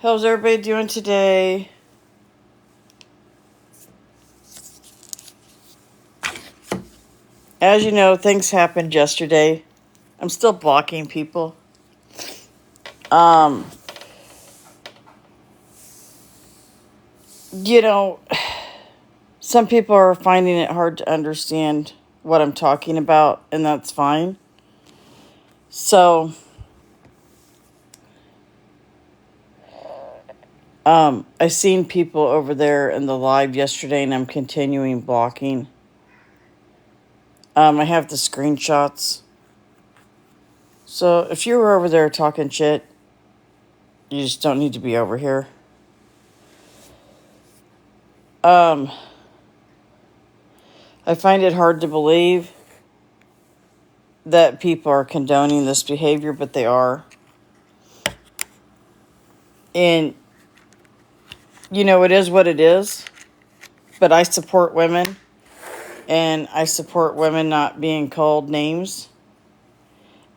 How's everybody doing today? As you know, things happened yesterday. I'm still blocking people. You know, some people are finding it hard to understand what I'm talking about, and that's fine. So, I seen people over there in the live yesterday, and I'm continuing blocking. I have the screenshots. So, if you were over there talking shit, you just don't need to be over here. I find it hard to believe that people are condoning this behavior, but they are. And, you know, it is what it is. But I support women. And I support women not being called names.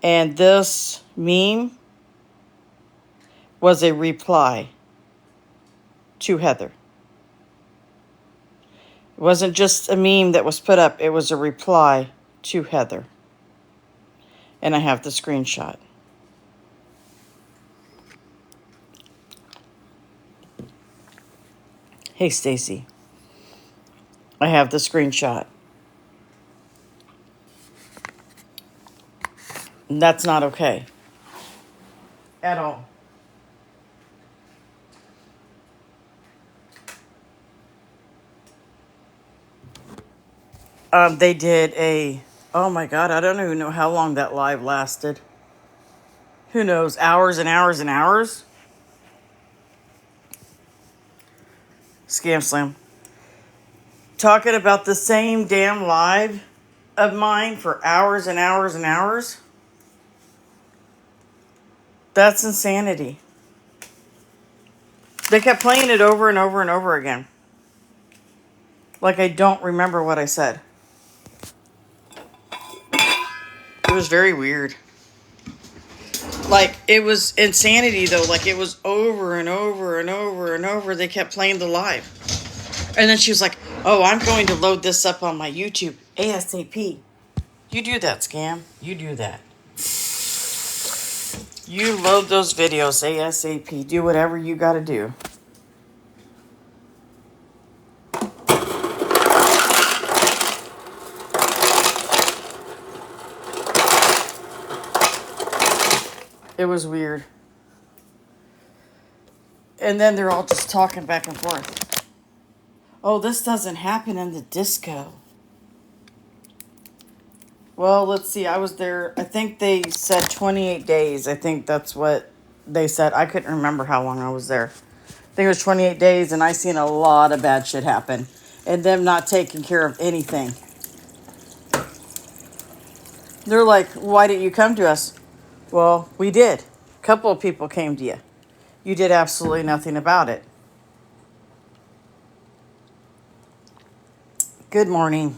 And this meme was a reply to Heather. It wasn't just a meme that was put up. It was a reply to Heather. And I have the screenshot. Hey, Stacy. I have the screenshot. And that's not okay. At all. They did oh my God, I don't even know how long that live lasted. Who knows, hours and hours and hours? ScamSlam. Talking about the same damn live of mine for hours and hours and hours? That's insanity. They kept playing it over and over and over again. Like I don't remember what I said. It was very weird. Like, it was insanity, though. Like, it was over and over and over and over. They kept playing the live. And then she was like, oh, I'm going to load this up on my YouTube ASAP. You do that, Scam. You do that. You load those videos ASAP. Do whatever you got to do. It was weird. And then they're all just talking back and forth. Oh, this doesn't happen in the disco. Well, let's see. I was there. I think they said 28 days. I think that's what they said. I couldn't remember how long I was there. I think it was 28 days, and I seen a lot of bad shit happen. And them not taking care of anything. They're like, why didn't you come to us? Well, we did. A couple of people came to you. You did absolutely nothing about it. Good morning.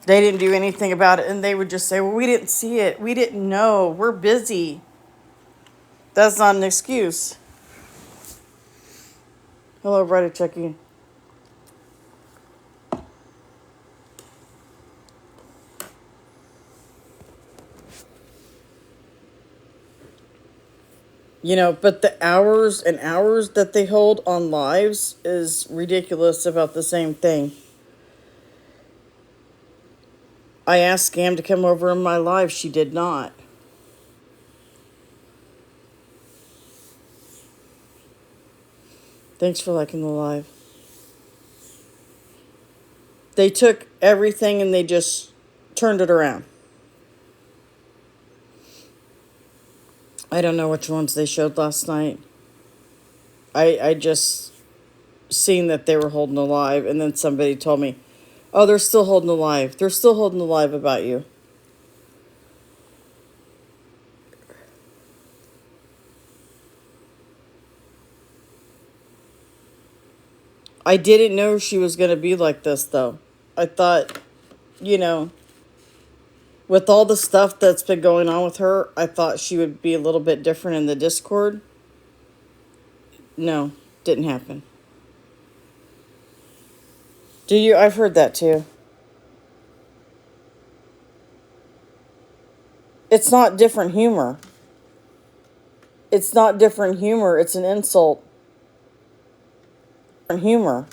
They didn't do anything about it, and they would just say, well, we didn't see it. We didn't know. We're busy. That's not an excuse. Hello, Brother Chucky. You know, but the hours and hours that they hold on lives is ridiculous about the same thing. I asked Scam to come over in my live. She did not. Thanks for liking the live. They took everything and they just turned it around. I don't know which ones they showed last night. I just seen that they were holding a live, and then somebody told me, oh, they're still holding a live. They're still holding a live about you. I didn't know she was going to be like this, though. I thought, you know, With all the stuff that's been going on with her, I thought she would be a little bit different in the Discord. No, didn't happen. Do you? I've heard that too. It's not different humor. It's not different humor. It's an insult. Humor.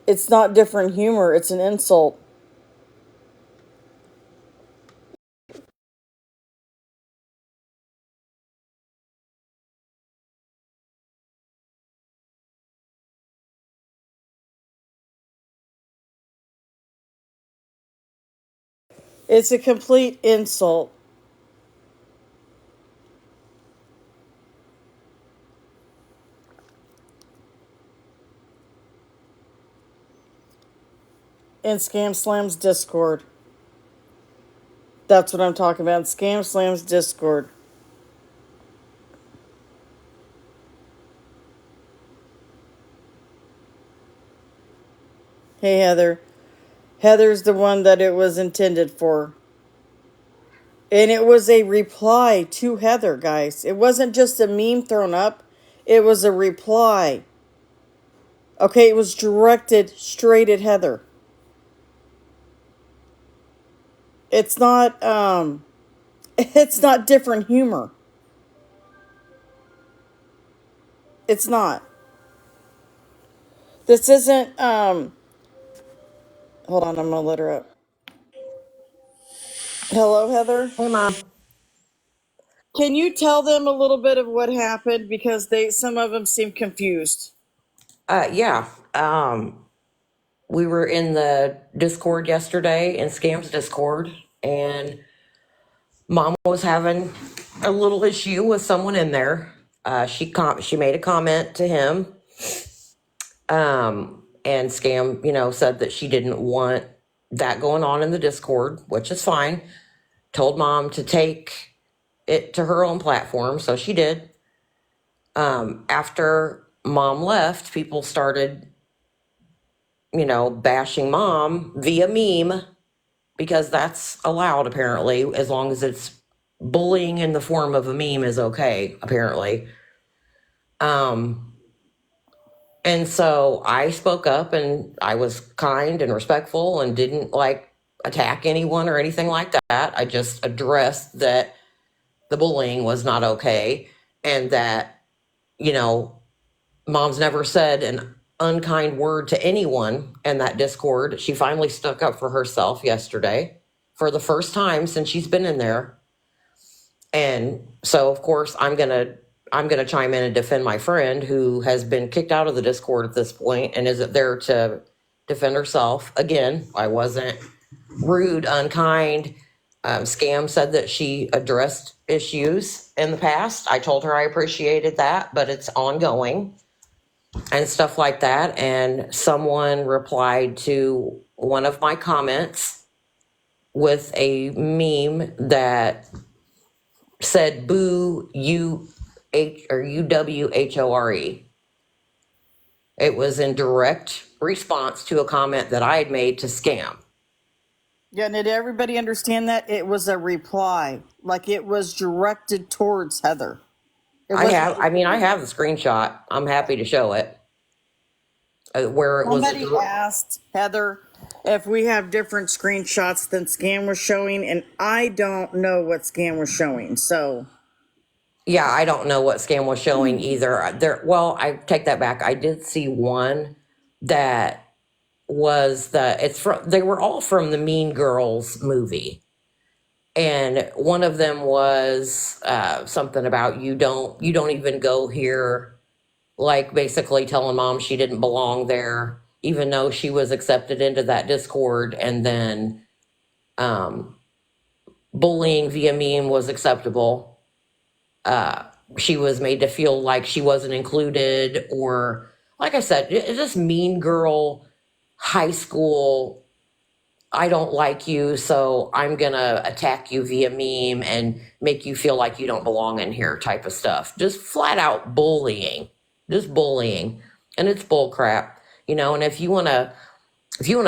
It's not different humor. It's an insult. It's a complete insult. In ScamSlam's Discord. That's what I'm talking about. ScamSlam's Discord. Hey, Heather. Heather's the one that it was intended for. And it was a reply to Heather, guys. It wasn't just a meme thrown up, it was a reply. Okay, it was directed straight at Heather. It's not, it's not different humor. It's not. This isn't, hold on, I'm gonna let her up. Hello, Heather. Hey, Mom. Can you tell them a little bit of what happened because some of them seem confused. Yeah. We were in the Discord yesterday, in Scam's Discord, and Mom was having a little issue with someone in there. She made a comment to him, and Scam, said that she didn't want that going on in the Discord, which is fine. Told Mom to take it to her own platform, so she did. After Mom left, people started bashing Mom via meme because that's allowed apparently, as long as it's bullying in the form of a meme is okay, apparently. And so I spoke up and I was kind and respectful and didn't attack anyone or anything like that. I just addressed that the bullying was not okay and that, you know, Mom's never said an unkind word to anyone in that Discord. She finally stuck up for herself yesterday for the first time since she's been in there. And so of course I'm gonna chime in and defend my friend who has been kicked out of the Discord at this point and isn't there to defend herself. Again, I wasn't rude, unkind. Scam said that she addressed issues in the past. I told her I appreciated that, but it's ongoing and stuff like that. And someone replied to one of my comments with a meme that said boo UWHORE. It was in direct response to a comment that I had made to Scam. Yeah, did everybody understand that? It was a reply. Like it was directed towards Heather. I have the screenshot. I'm happy to show it. Where it was. Somebody asked Heather if we have different screenshots than Scam was showing, and I don't know what Scam was showing. So Yeah, I don't know what Scam was showing either. Well, I take that back. I did see one that they were all from the Mean Girls movie. And one of them was something about you don't even go here, like basically telling Mom she didn't belong there, even though she was accepted into that Discord, and then bullying via meme was acceptable. She was made to feel like she wasn't included, or like I said, it's just mean girl, high school. I don't like you, so I'm gonna attack you via meme and make you feel like you don't belong in here type of stuff. Just flat out bullying. Just bullying. And it's bull crap. And if you wanna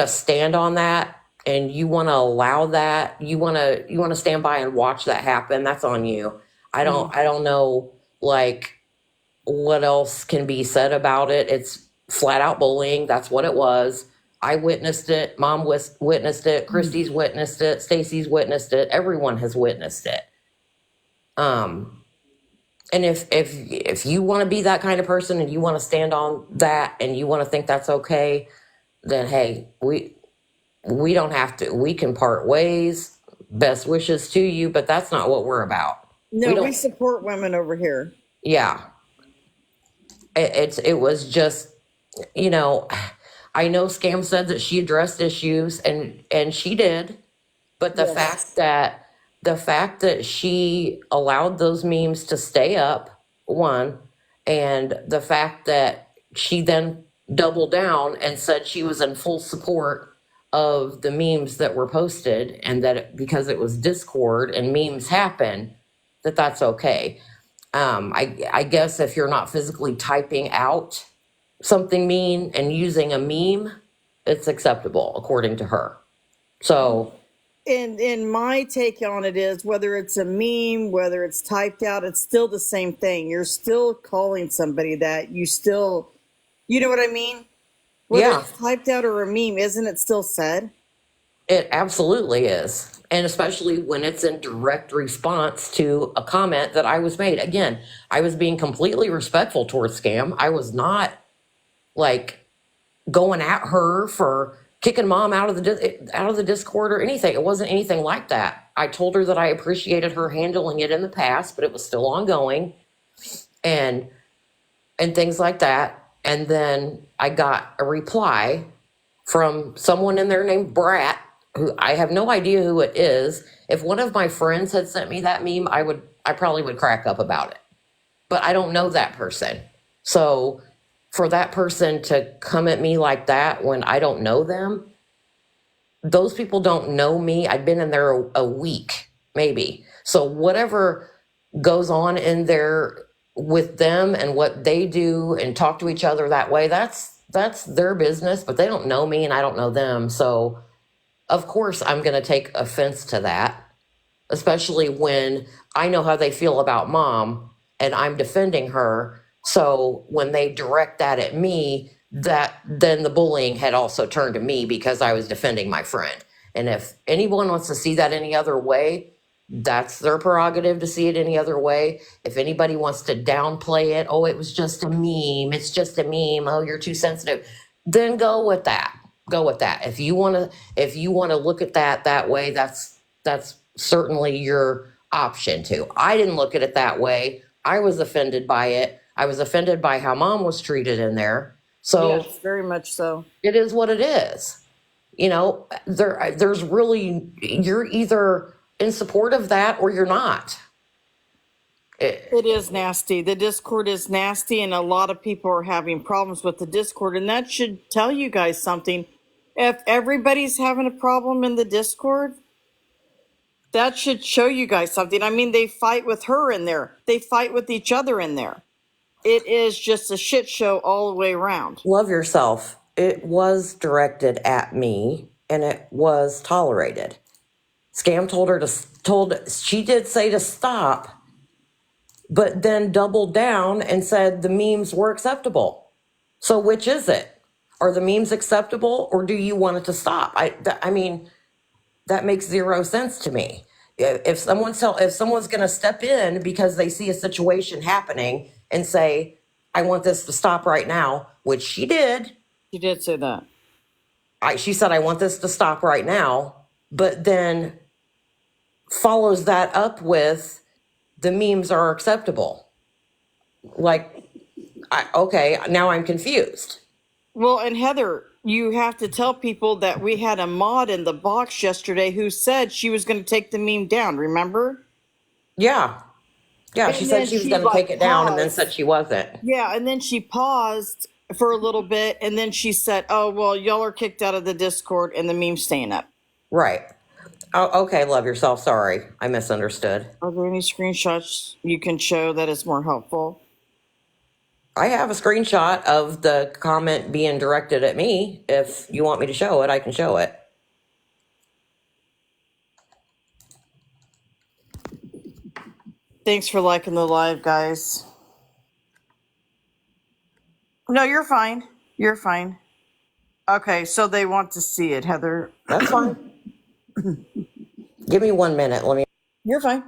stand on that, and you want to allow that, you want to stand by and watch that happen, that's on you. Mhm. I don't know, like, what else can be said about it. It's flat out bullying. That's what it was. I witnessed it. Mom witnessed it. Christy's witnessed it. Stacy's witnessed it. Everyone has witnessed it. Um, and if you want to be that kind of person and you want to stand on that and you want to think that's okay, then hey, we don't have to. We can part ways. Best wishes to you, but that's not what we're about. We No, we don't. support women over here. Yeah, it was just, you know, I know Scam said that she addressed issues, and she did, but Yes. the fact that she allowed those memes to stay up, one, and the fact that she then doubled down and said she was in full support of the memes that were posted, and that because it was Discord and memes happen, that's okay. I guess if you're not physically typing out something mean and using a meme, it's acceptable according to her. So And my take on it is whether it's a meme, whether it's typed out, it's still the same thing. You're still calling somebody that. You still, you know what I mean? Whether yeah, it's typed out or a meme, isn't it still said? it absolutely is. And especially when it's in direct response to a comment that I was made. Again, I was being completely respectful towards Scam. I was not like going at her for kicking mom out of the Discord or anything. It wasn't anything like that. I told her that I appreciated her handling it in the past, but it was still ongoing, and things like that. And then I got a reply from someone in there named Brat, who I have no idea who it is. If one of my friends had sent me that meme, I probably would crack up about it. But I don't know that person. So for that person to come at me like that when I don't know them, those people don't know me. I've been in there a week, maybe. So whatever goes on in there with them and what they do and talk to each other that way, that's their business, but they don't know me and I don't know them. So of course I'm going to take offense to that, especially when I know how they feel about mom and I'm defending her. So when they direct that at me, that then the bullying had also turned to me because I was defending my friend. And if anyone wants to see that any other way, that's their prerogative to see it any other way. If anybody wants to downplay it, oh, it was just a meme, it's just a meme, oh, you're too sensitive, then go with that. Go with that. If you want to look at that way, that's certainly your option to. I didn't look at it that way. I was offended by it. I was offended by how mom was treated in there. So Yes, very much so. it is what it is. There's really, you're either in support of that or you're not. It is nasty. The Discord is nasty, and a lot of people are having problems with the Discord. And that should tell you guys something. If everybody's having a problem in the Discord, that should show you guys something. I mean, they fight with her in there, they fight with each other in there. It is just a shit show all the way around. Love yourself. It was directed at me and it was tolerated. Scam she did say to stop, but then doubled down and said the memes were acceptable. So which is it? Are the memes acceptable or do you want it to stop? I mean, that makes zero sense to me. If someone's going to step in because they see a situation happening and say, I want this to stop right now, which she did. She did say that. She said, I want this to stop right now, but then follows that up with the memes are acceptable. Like, okay, now I'm confused. Well, and Heather, you have to tell people that we had a mod in the box yesterday who said she was going to take the meme down. Remember? Yeah. Yeah, she And said then she was she going to take like it down and then said paused. she wasn't. Yeah, and then she paused for a little bit, and then she said, "Oh well, y'all are kicked out of the Discord, and the meme's staying up." Right. Oh, okay, love yourself. Sorry, I misunderstood. Are there any screenshots you can show that is more helpful? I have a screenshot of the comment being directed at me. If you want me to show it, I can show it. Thanks for liking the live, guys. No, you're fine. You're fine. Okay, so they want to see it, Heather. That's fine. Give me 1 minute. Let me. You're fine.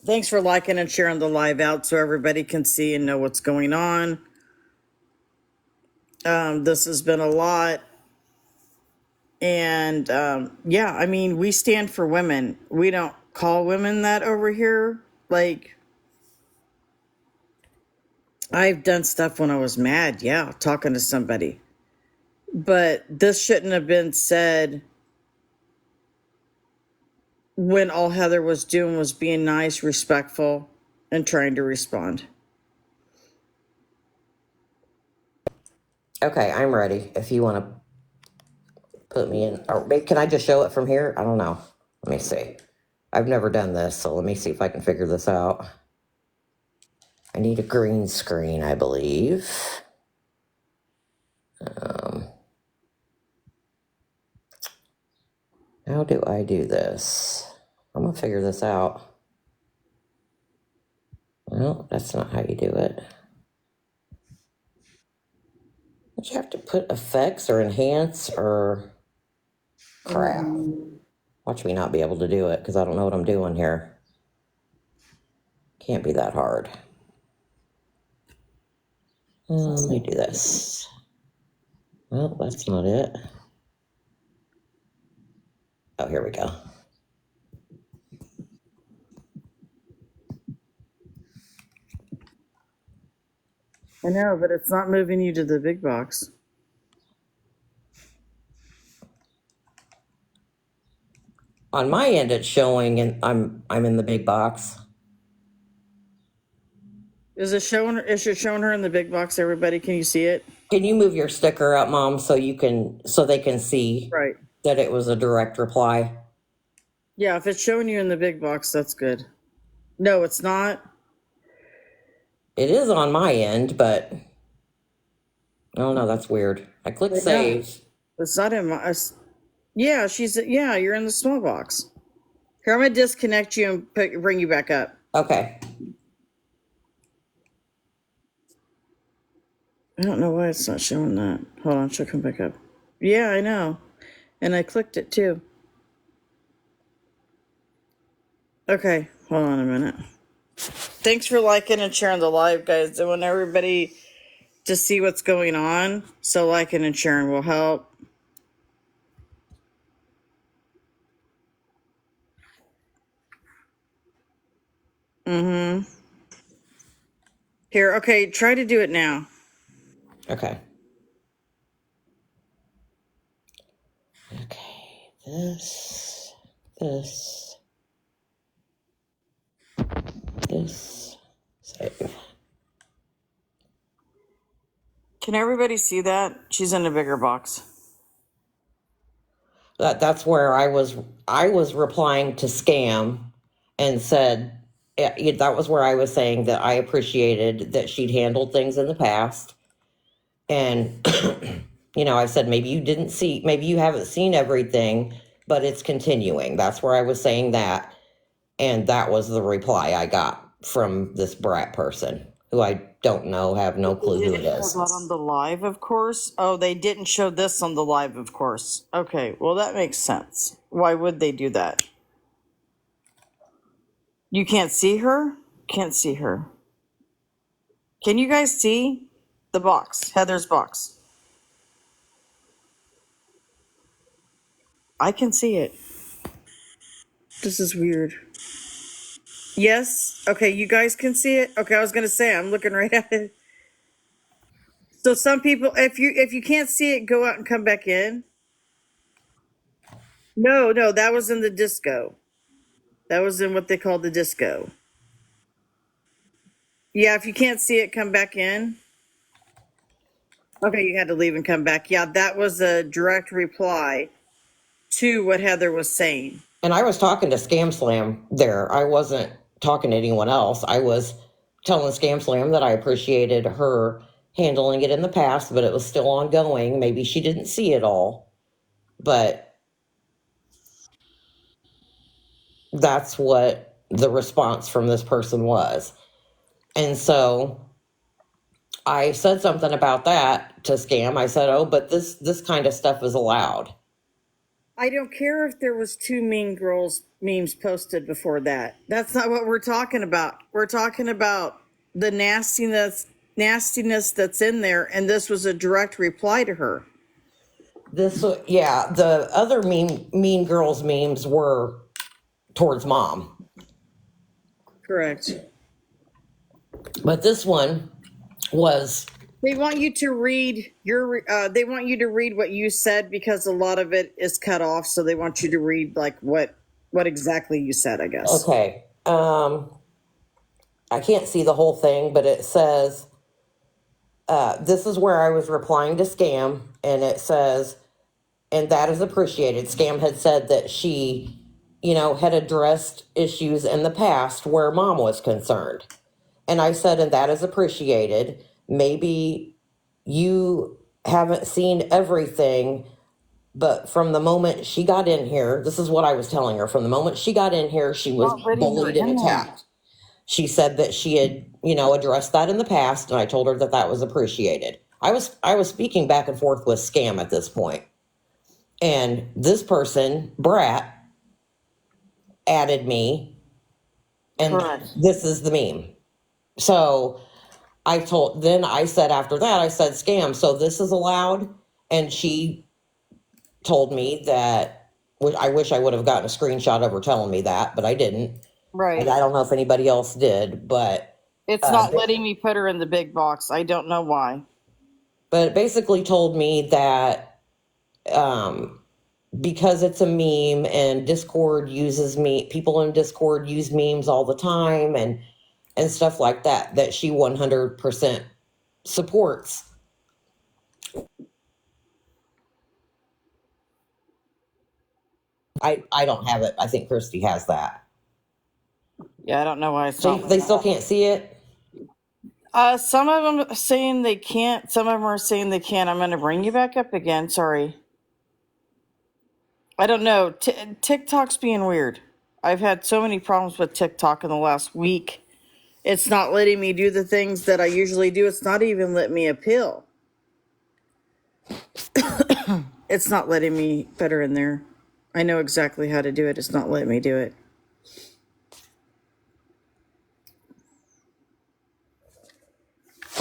Thanks for liking and sharing the live out so everybody can see and know what's going on. This has been a lot. And yeah, I mean, we stand for women. We don't call women that over here. Like, I've done stuff when I was mad, yeah, talking to somebody. But this shouldn't have been said when all Heather was doing was being nice, respectful, and trying to respond. Okay, I'm ready. If you want to put me in, or can I just show it from here? I don't know. Let me see. I've never done this, so let me see if I can figure this out. I need a green screen, I believe. How do I do this? I'm gonna figure this out. Well, that's not how you do it. Don't you have to put effects or enhance or crap? Watch me not be able to do it because I don't know what I'm doing here. Can't be that hard. Let me do this. Well, that's not it. Oh, here we go. I know, but it's not moving you to the big box. On my end, it's showing, and I'm in the big box. Is it showing? Is it showing her in the big box? Everybody, can you see it? Can you move your sticker up, Mom, so they can see Right. that it was a direct reply? Yeah, if it's showing you in the big box, that's good. No, it's not. It is on my end, but I don't know. That's weird. I clicked save. It's not in my. Yeah, yeah. You're in the small box. Here, I'm gonna disconnect you and bring you back up. Okay. I don't know why it's not showing that. Hold on, she'll come back up. Yeah, I know. And I clicked it too. Okay, hold on a minute. Thanks for liking and sharing the live, guys. I want everybody to see what's going on. So liking and sharing will help. Here, okay, try to do it now. Okay. Okay. This. Save. Can everybody see that? She's in a bigger box. That's where I was replying to Scam and said that was where I was saying that I appreciated that she'd handled things in the past. And I said maybe you haven't seen everything, but it's continuing. That's where I was saying that. And that was the reply I got from this brat person who I don't know, have no clue who it is. Not on the live, of course. Oh, they didn't show this on the live, of course. Okay, well, that makes sense. Why would they do that? You can't see her? Can't see her. Can you guys see the box? Heather's box. I can see it. This is weird. Yes? Okay, you guys can see it? Okay, I was gonna say I'm looking right at it. So some people, if you can't see it, go out and come back in. No, that was in the disco. That was in what they call the disco. Yeah, if you can't see it, come back in. Okay, you had to leave and come back. Yeah, that was a direct reply to what Heather was saying. And I was talking to ScamSlam there. I wasn't talking to anyone else. I was telling ScamSlam that I appreciated her handling it in the past, but it was still ongoing. Maybe she didn't see it all. But that's what the response from this person was. And so I said something about that to Scam. I said, "Oh, but this kind of stuff is allowed." I don't care if there was two Mean Girls memes posted before that. That's not what we're talking about. We're talking about the nastiness that's in there, and this was a direct reply to her. Yeah, the other mean girls memes were towards mom, Correct. but this one was They want you to read your. They want you to read what you said because a lot of it is cut off. So they want you to read like what exactly you said. I guess. okay. I can't see the whole thing, but it says, this is where I was replying to Scam, and it says, and that is appreciated. Scam had said that she, had addressed issues in the past where mom was concerned. And I said, and that is appreciated. Maybe you haven't seen everything, but from the moment she got in here, this is what I was telling her. From the moment she got in here, she was Not letting her bullied and in there. attacked. She said that she had, addressed that in the past, and I told her that that was appreciated. I was speaking back and forth with Scam at this point. And this person, Brat, added me, and Correct. this is the meme. So then I said after that, I said, Scam, so this is allowed? And she told me that, I wish I would have gotten a screenshot of her telling me that, but I didn't. Right. And I don't know if anybody else did, but It's not letting me put her in the big box. I don't know why. but it basically told me that because it's a meme and Discord uses people in Discord use memes all the time and stuff like that, that she 100% supports. I don't have it. I think Christy has that. Yeah, I don't know why it's So not. they still can't see it? Some of them are saying they can't. Some of them are saying they can. I'm going to bring you back up again. Sorry. I don't know. TikTok's being weird. I've had so many problems with TikTok in the last week. It's not letting me do the things that I usually do. It's not even letting me appeal. It's not letting me put her in there. I know exactly how to do it. It's not letting me do it.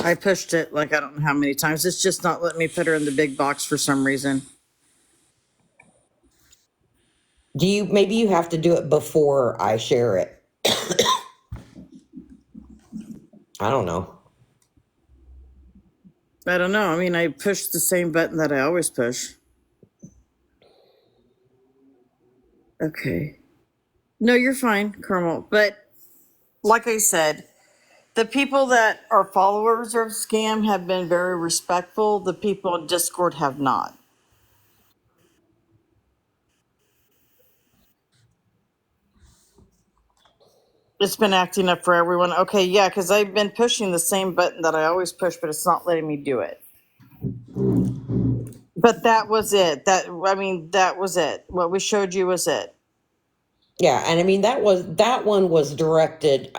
I pushed it like I don't know how many times. It's just not letting me put her in the big box for some reason. Maybe you have to do it before I share it. I don't know. I don't know. I mean, I pushed the same button that I always push. Okay. No, you're fine, Carmel. But like I said, the people that are followers of Scam have been very respectful. The people in Discord have not. It's been acting up for everyone. Okay, yeah, because I've been pushing the same button that I always push, but it's not letting me do it. But that was it. That was it. What we showed you was it. Yeah, and I mean that one was directed.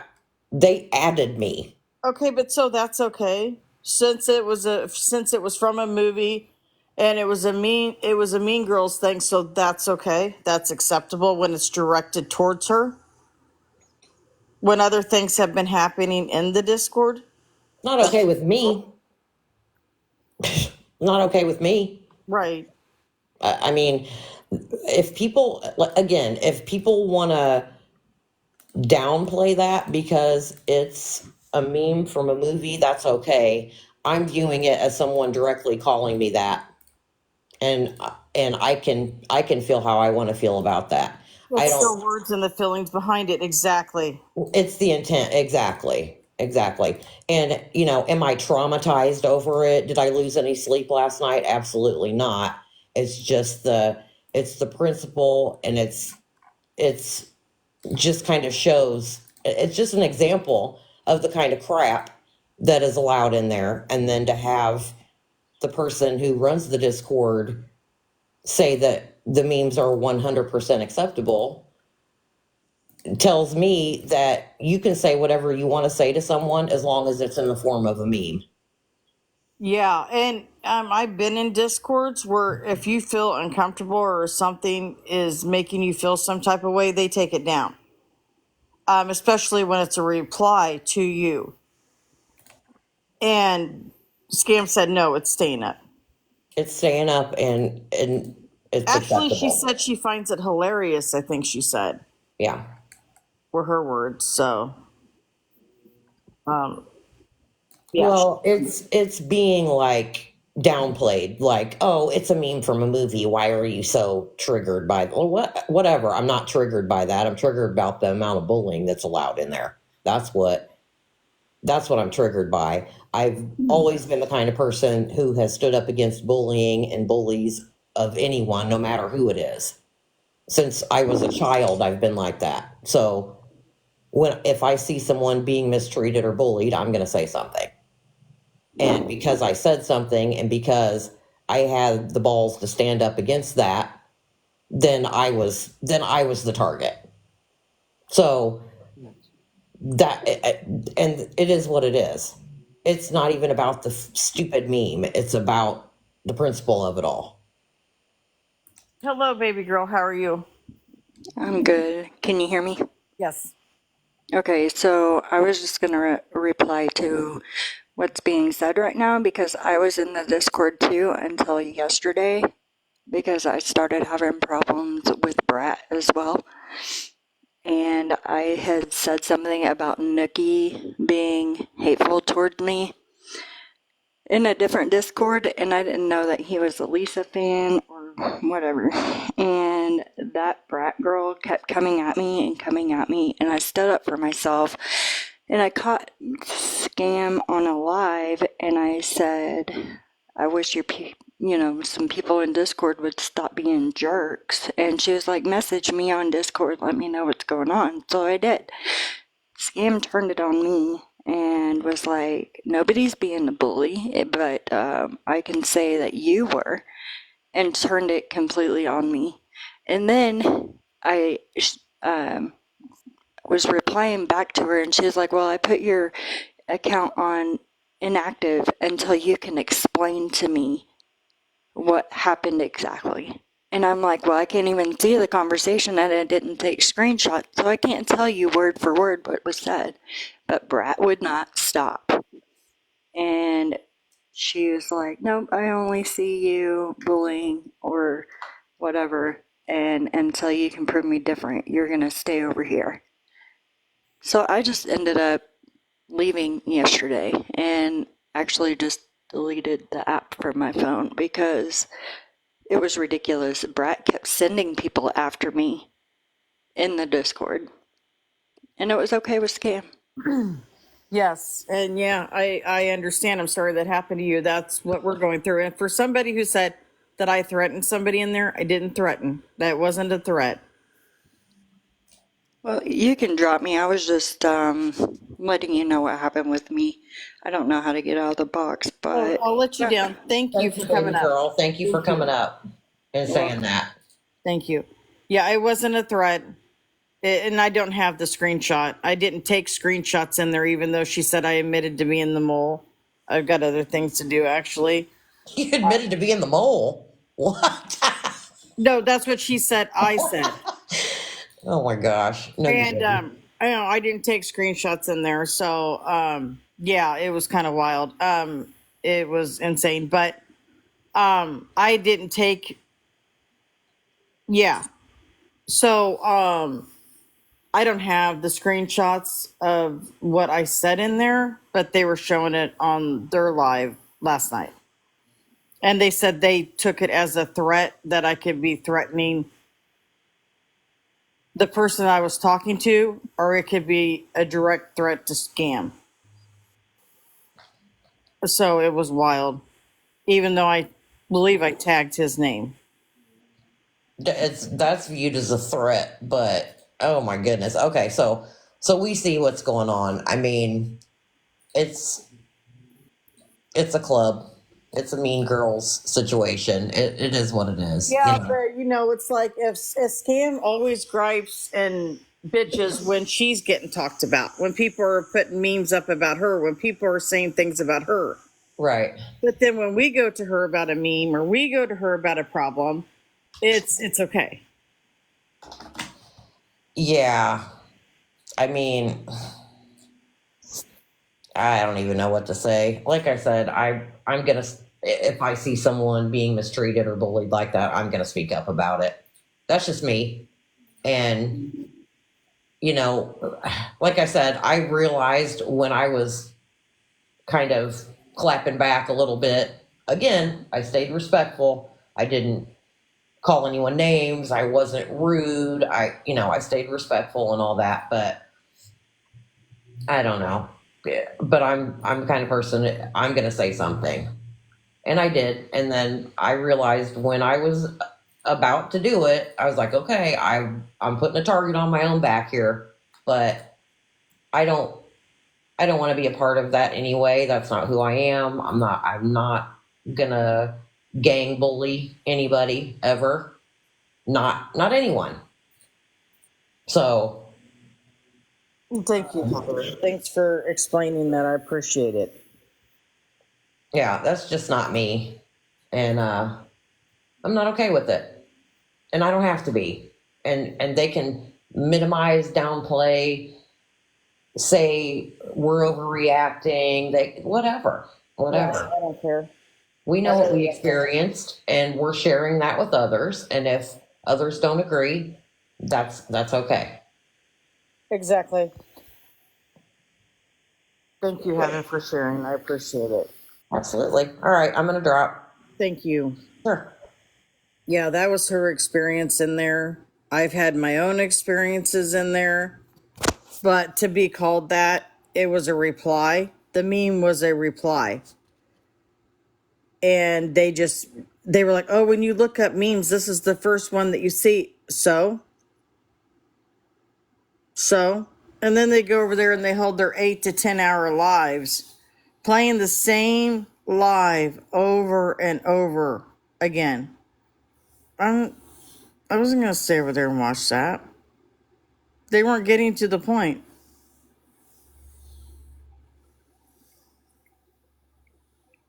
They added me. Okay, but so that's okay. Since it was from a movie and it was a Mean Girls thing, so that's okay. That's acceptable when it's directed towards her. When other things have been happening in the Discord. Not okay with me. Not okay with me. Right. I mean, if people want to downplay that because it's a meme from a movie, that's okay. I'm viewing it as someone directly calling me that, and I can feel how I want to feel about that. I It's the don't. words and the feelings behind it. Exactly. It's the intent. Exactly. Exactly. And am I traumatized over it? Did I lose any sleep last night? Absolutely not. It's just it's the principle, and it's just kind of shows, it's just an example of the kind of crap that is allowed in there. And then to have the person who runs the Discord say that the memes are 100% acceptable, tells me that you can say whatever you want to say to someone as long as it's in the form of a meme. Yeah, and I've been in discords where if you feel uncomfortable or something is making you feel some type of way, they take it down. Especially when it's a reply to you. And Scam said no, it's staying up. It's staying up and it's Actually, she acceptable. said she finds it hilarious, I think she said, Yeah. were her words. So, yeah. Well, it's being like downplayed, like, oh, it's a meme from a movie. Why are you so triggered by well, whatever. I'm not triggered by that. I'm triggered about the amount of bullying that's allowed in there. That's what I'm triggered by. I've always been the kind of person who has stood up against bullying and bullies of anyone, no matter who it is. Since I was a child, I've been like that. So if I see someone being mistreated or bullied, I'm going to say something. And because I said something and because I had the balls to stand up against that, then I was the target. So that and it is what it is. It's not even about the stupid meme. It's about the principle of it all. Hello, baby girl. How are you? I'm good. Can you hear me? Yes. Okay, so I was just going to reply to what's being said right now because I was in the Discord too until yesterday because I started having problems with Brat as well. And I had said something about Nookie being hateful toward me in a different Discord, and I didn't know that he was a Lisa fan or whatever. And that Brat girl kept coming at me and coming at me, and I stood up for myself. And I caught Scam on a live, and I said, I wish some people in Discord would stop being jerks. And she was like, message me on Discord, let me know what's going on. So I did. Scam turned it on me and was like, nobody's being a bully, but I can say that you were, and turned it completely on me. And then I was replying back to her, and she was like, well, I put your account on inactive until you can explain to me what happened exactly. And I'm like, well, I can't even see the conversation and I didn't take screenshots, so I can't tell you word for word what was said. But Brat would not stop. And she was like, nope, I only see you bullying or whatever. And until you can prove me different, you're going to stay over here. So I just ended up leaving yesterday and actually just deleted the app from my phone because it was ridiculous. Brat kept sending people after me in the Discord. And it was okay with Scam. Yes. And yeah, I understand. I'm sorry that happened to you. That's what we're going through. And for somebody who said that I threatened somebody in there, I didn't threaten. That wasn't a threat. Well, you can drop me. I was just letting you know what happened with me. I don't know how to get out of the box, Oh, but I'll let you down. Thank you Thank for you, baby coming up. girl. Thank you for Thank you. coming up and saying that. Thank you. Yeah, it wasn't a threat. And I don't have the screenshot. I didn't take screenshots in there, even though she said I admitted to being the mole. I've got other things to do, actually. You admitted to being the mole. What? No, that's what she said. I said. Oh my gosh. No, you And didn't. I didn't take screenshots in there, so yeah, it was kind of wild. It was insane, but I didn't take. Yeah, so I don't have the screenshots of what I said in there, but they were showing it on their live last night, and they said they took it as a threat that I could be threatening the person I was talking to, or it could be a direct threat to Scam. So it was wild, even though I believe I tagged his name. That's viewed as a threat, but oh my goodness. Okay, so we see what's going on. I mean, it's it's a club. It's a mean girls situation. It is what it is. Yeah, but it's like if Scam always gripes and bitches when she's getting talked about, when people are putting memes up about her, when people are saying things about her. Right. But then when we go to her about a meme or we go to her about a problem, it's okay. Yeah. I mean, I don't even know what to say. Like I said, I'm gonna, if I see someone being mistreated or bullied like that, I'm gonna speak up about it. That's just me. And like I said, I realized when I was kind of clapping back a little bit. Again, I stayed respectful. I didn't call anyone names. I wasn't rude. I stayed respectful and all that. But I don't know. Yeah, but I'm the kind of person, I'm gonna say something, and I did. And then I realized when I was about to do it, I was like, okay, I'm putting a target on my own back here, but I don't I don't want to be a part of that anyway. That's not who I am. I'm not gonna gang bully anybody ever. Not anyone. So Thank you, Heather. Thanks for explaining that. I appreciate it. yeah, that's just not me. And I'm not okay with it. And I don't have to be. And they can minimize, downplay, say we're overreacting, they whatever. Yeah, Whatever. I don't care. We I know what we really don't care. experienced and we're sharing that with others. And if others don't agree, that's okay. Exactly. Thank you, Heather, for sharing. I appreciate it. Absolutely. All right, I'm gonna drop. Thank you. Sure. Yeah, that was her experience in there. I've had my own experiences in there, but to be called that, it was a reply. The meme was a reply. And they were like, oh, when you look up memes, this is the first one that you see. So, and then they go over there and they hold their 8 to 10 hour lives playing the same live over and over again. I wasn't going to stay over there and watch that. They weren't getting to the point.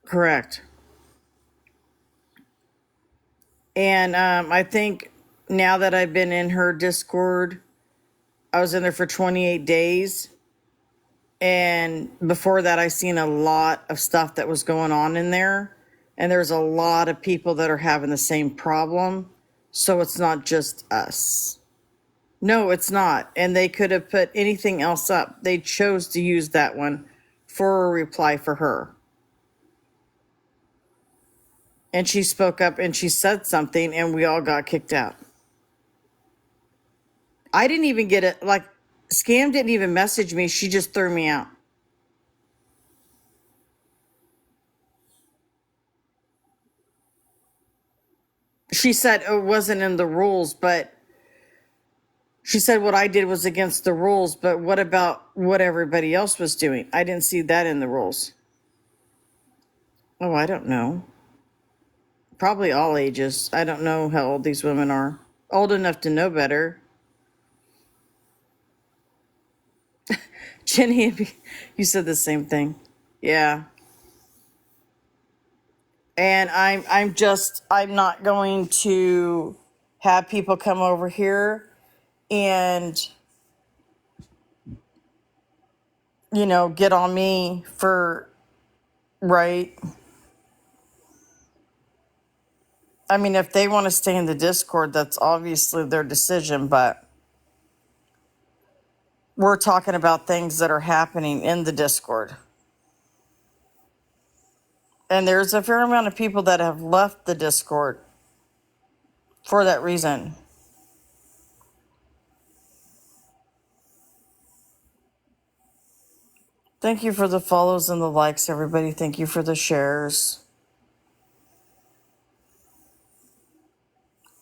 Correct. And I think now that I've been in her Discord, I was in there for 28 days. And before that, I seen a lot of stuff that was going on in there. And there's a lot of people that are having the same problem. So it's not just us. No, it's not. And they could have put anything else up. They chose to use that one for a reply for her. And she spoke up and she said something and we all got kicked out. I didn't even get it. Like, Scam didn't even message me. She just threw me out. She said it wasn't in the rules, but she said what I did was against the rules, but what about what everybody else was doing? I didn't see that in the rules. Oh, I don't know. Probably all ages. I don't know how old these women are. Old enough to know better. Jenny, you said the same thing. Yeah. And I'm not going to have people come over here and get on me for right. I mean, if they want to stay in the Discord, that's obviously their decision, but we're talking about things that are happening in the Discord. And there's a fair amount of people that have left the Discord for that reason. Thank you for the follows and the likes, everybody. Thank you for the shares.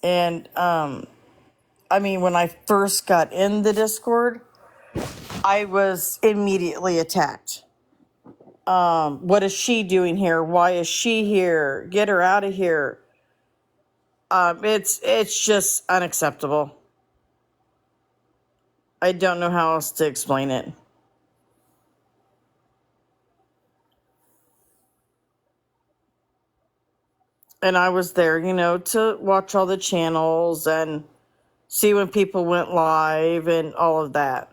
And I mean, when I first got in the Discord, I was immediately attacked. What is she doing here? Why is she here? Get her out of here. It's just unacceptable. I don't know how else to explain it. And I was there, to watch all the channels and see when people went live and all of that.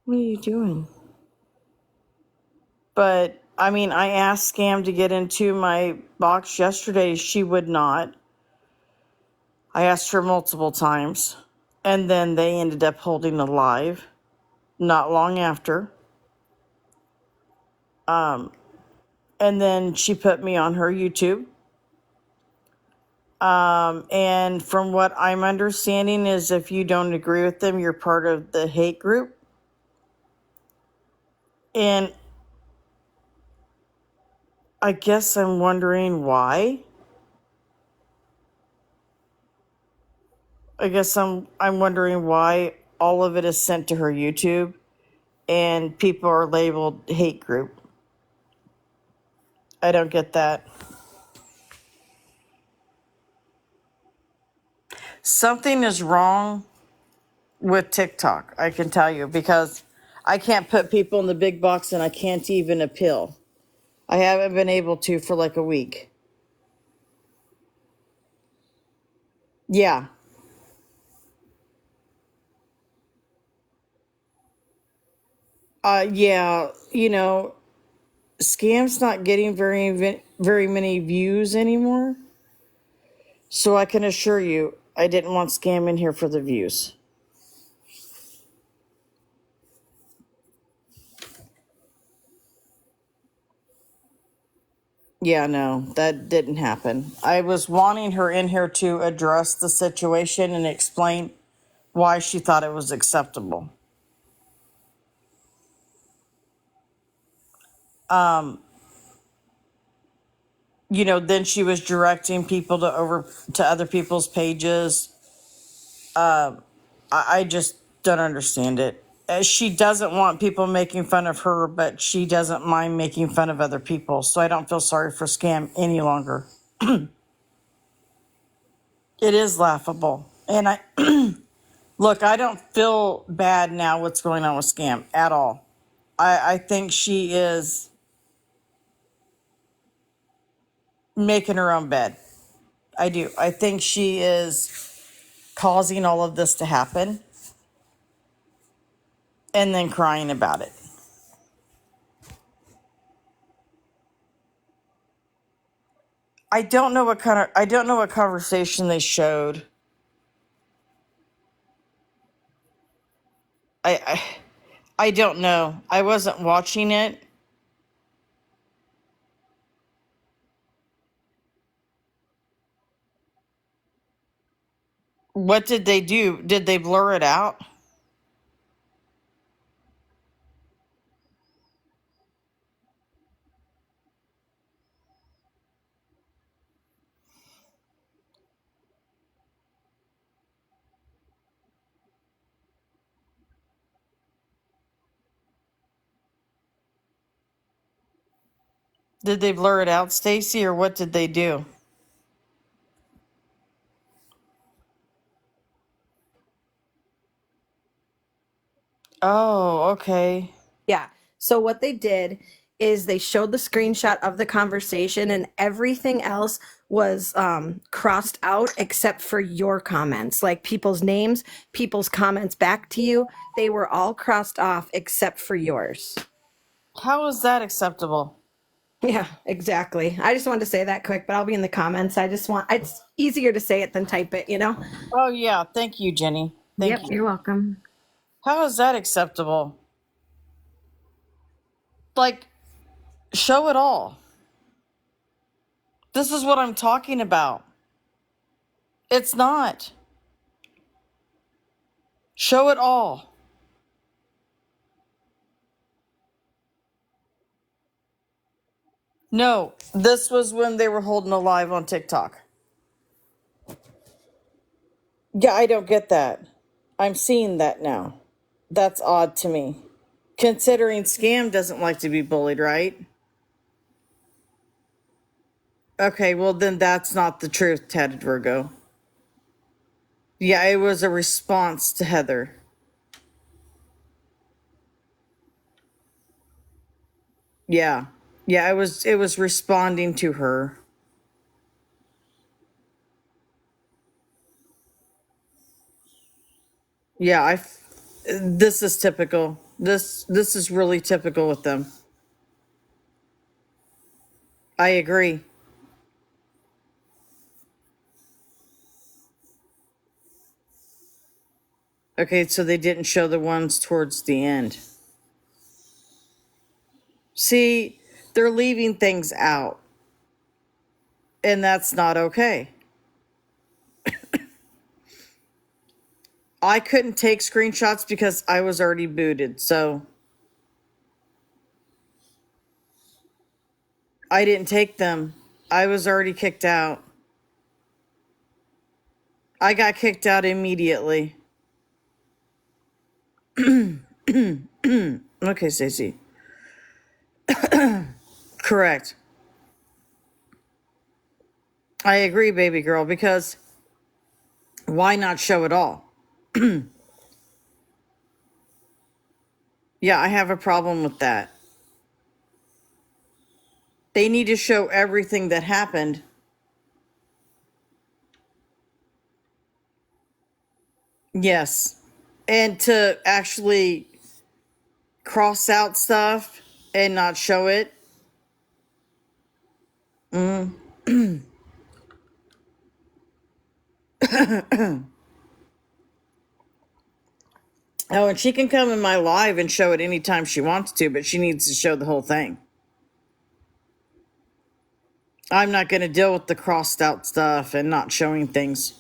What are you doing? But, I mean, I asked Scam to get into my box yesterday. She would not. I asked her multiple times. And then they ended up holding a live not long after. And then she put me on her YouTube. And from what I'm understanding is if you don't agree with them, you're part of the hate group. And I guess I'm wondering why. I'm wondering why all of it is sent to her YouTube and people are labeled hate group. I don't get that. Something is wrong with TikTok, I can tell you, because I can't put people in the big box and I can't even appeal. I haven't been able to for like a week. Yeah. Yeah, Scam's not getting very many views anymore. So I can assure you, I didn't want Scam in here for the views. Yeah, no, that didn't happen. I was wanting her in here to address the situation and explain why she thought it was acceptable. Then she was directing people to other people's pages. I just don't understand it. She doesn't want people making fun of her, but she doesn't mind making fun of other people. So I don't feel sorry for Scam any longer. It is laughable. And look, I don't feel bad now what's going on with Scam at all. I think she is making her own bed. I do. I think she is causing all of this to happen and then crying about it. I don't know what conversation they showed. I I don't know. I wasn't watching it. What did they do? Did they blur it out? Did they blur it out, Stacy, or what did they do? Oh, okay. Yeah. So what they did is they showed the screenshot of the conversation and everything else was crossed out except for your comments, like people's names, people's comments back to you. They were all crossed off except for yours. How is that acceptable? Yeah, exactly. I just wanted to say that quick, but I'll be in the comments. It's easier to say it than type it, you know? Oh yeah, thank you, Jenny. Thank you. You're welcome. How is that acceptable? Like, show it all. This is what I'm talking about. It's not. Show it all. No, this was when they were holding a live on TikTok. Yeah, I don't get that. I'm seeing that now. That's odd to me. Considering Scam doesn't like to be bullied, right? Okay, well then that's not the truth, Tatted Virgo. Yeah, it was a response to Heather. Yeah. Yeah, it was responding to her. Yeah, this is typical. This is really typical with them. I agree. Okay, so they didn't show the ones towards the end. See, they're leaving things out, and that's not okay. I couldn't take screenshots because I was already booted, so I didn't take them. I was already kicked out. I got kicked out immediately. Okay, Stacey. Correct. I agree, baby girl, because why not show it all? Yeah, I have a problem with that. They need to show everything that happened. Yes. And to actually cross out stuff and not show it. Oh, and she can come in my live and show it anytime she wants to, but she needs to show the whole thing. I'm not going to deal with the crossed out stuff and not showing things.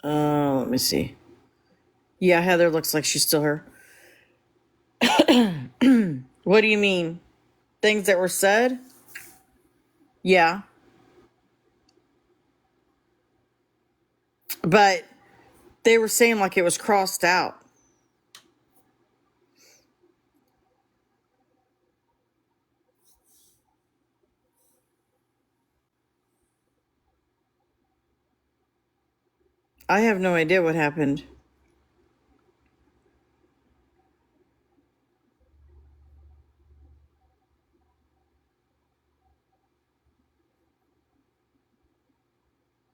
Let me see. Yeah, Heather looks like she's still here. What do you mean? Things that were said? Yeah. But they were saying like it was crossed out. I have no idea what happened.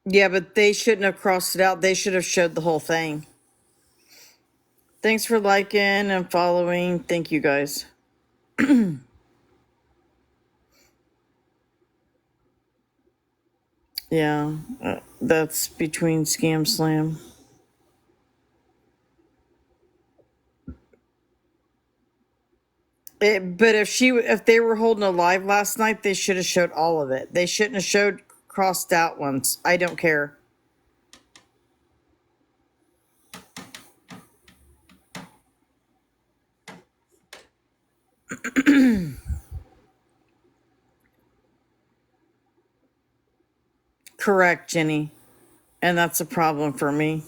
Yeah, but they shouldn't have crossed it out. They should have showed the whole thing. Thanks for liking and following. Thank you guys. Yeah, that's between ScamSlam. But if they were holding a live last night, they should have showed all of it. They shouldn't have showed crossed out ones. I don't care. Correct, Jenny. And that's a problem for me.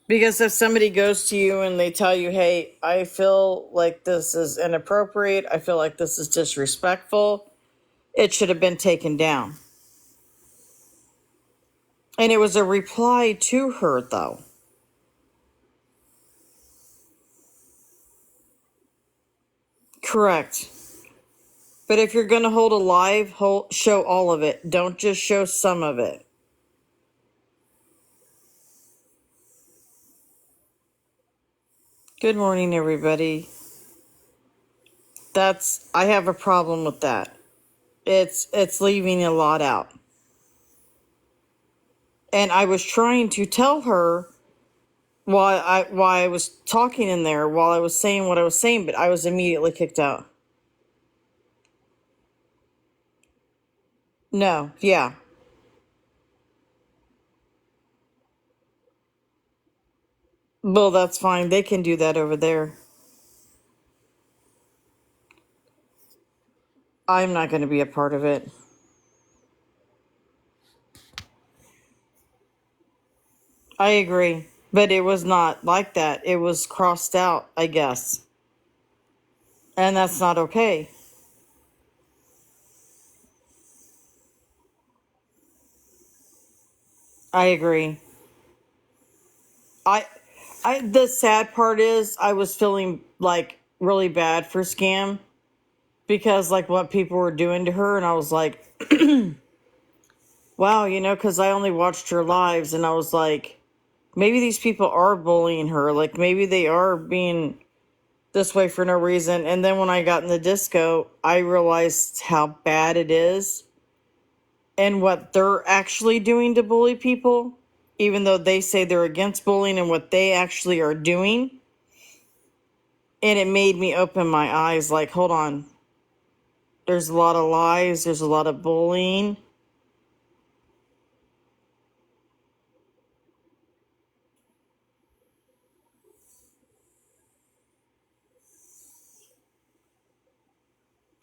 Because if somebody goes to you and they tell you, hey, I feel like this is inappropriate, I feel like this is disrespectful, it should have been taken down. And it was a reply to her, though. Correct. But if you're going to hold a live, show all of it. Don't just show some of it. Good morning, everybody. I have a problem with that. It's leaving a lot out. And I was trying to tell her while I was talking in there, while I was saying what I was saying, but I was immediately kicked out. No, yeah. Well, that's fine. They can do that over there. I'm not going to be a part of it. I agree. But it was not like that. It was crossed out, I guess. And that's not okay. I agree. I the sad part is I was feeling like really bad for Scam because like what people were doing to her, and I was like, wow, because I only watched her lives, and I was like, maybe these people are bullying her, like maybe they are being this way for no reason. And then when I got in the disco, I realized how bad it is and what they're actually doing to bully people, even though they say they're against bullying, and what they actually are doing. And it made me open my eyes like, hold on, there's a lot of lies, there's a lot of bullying.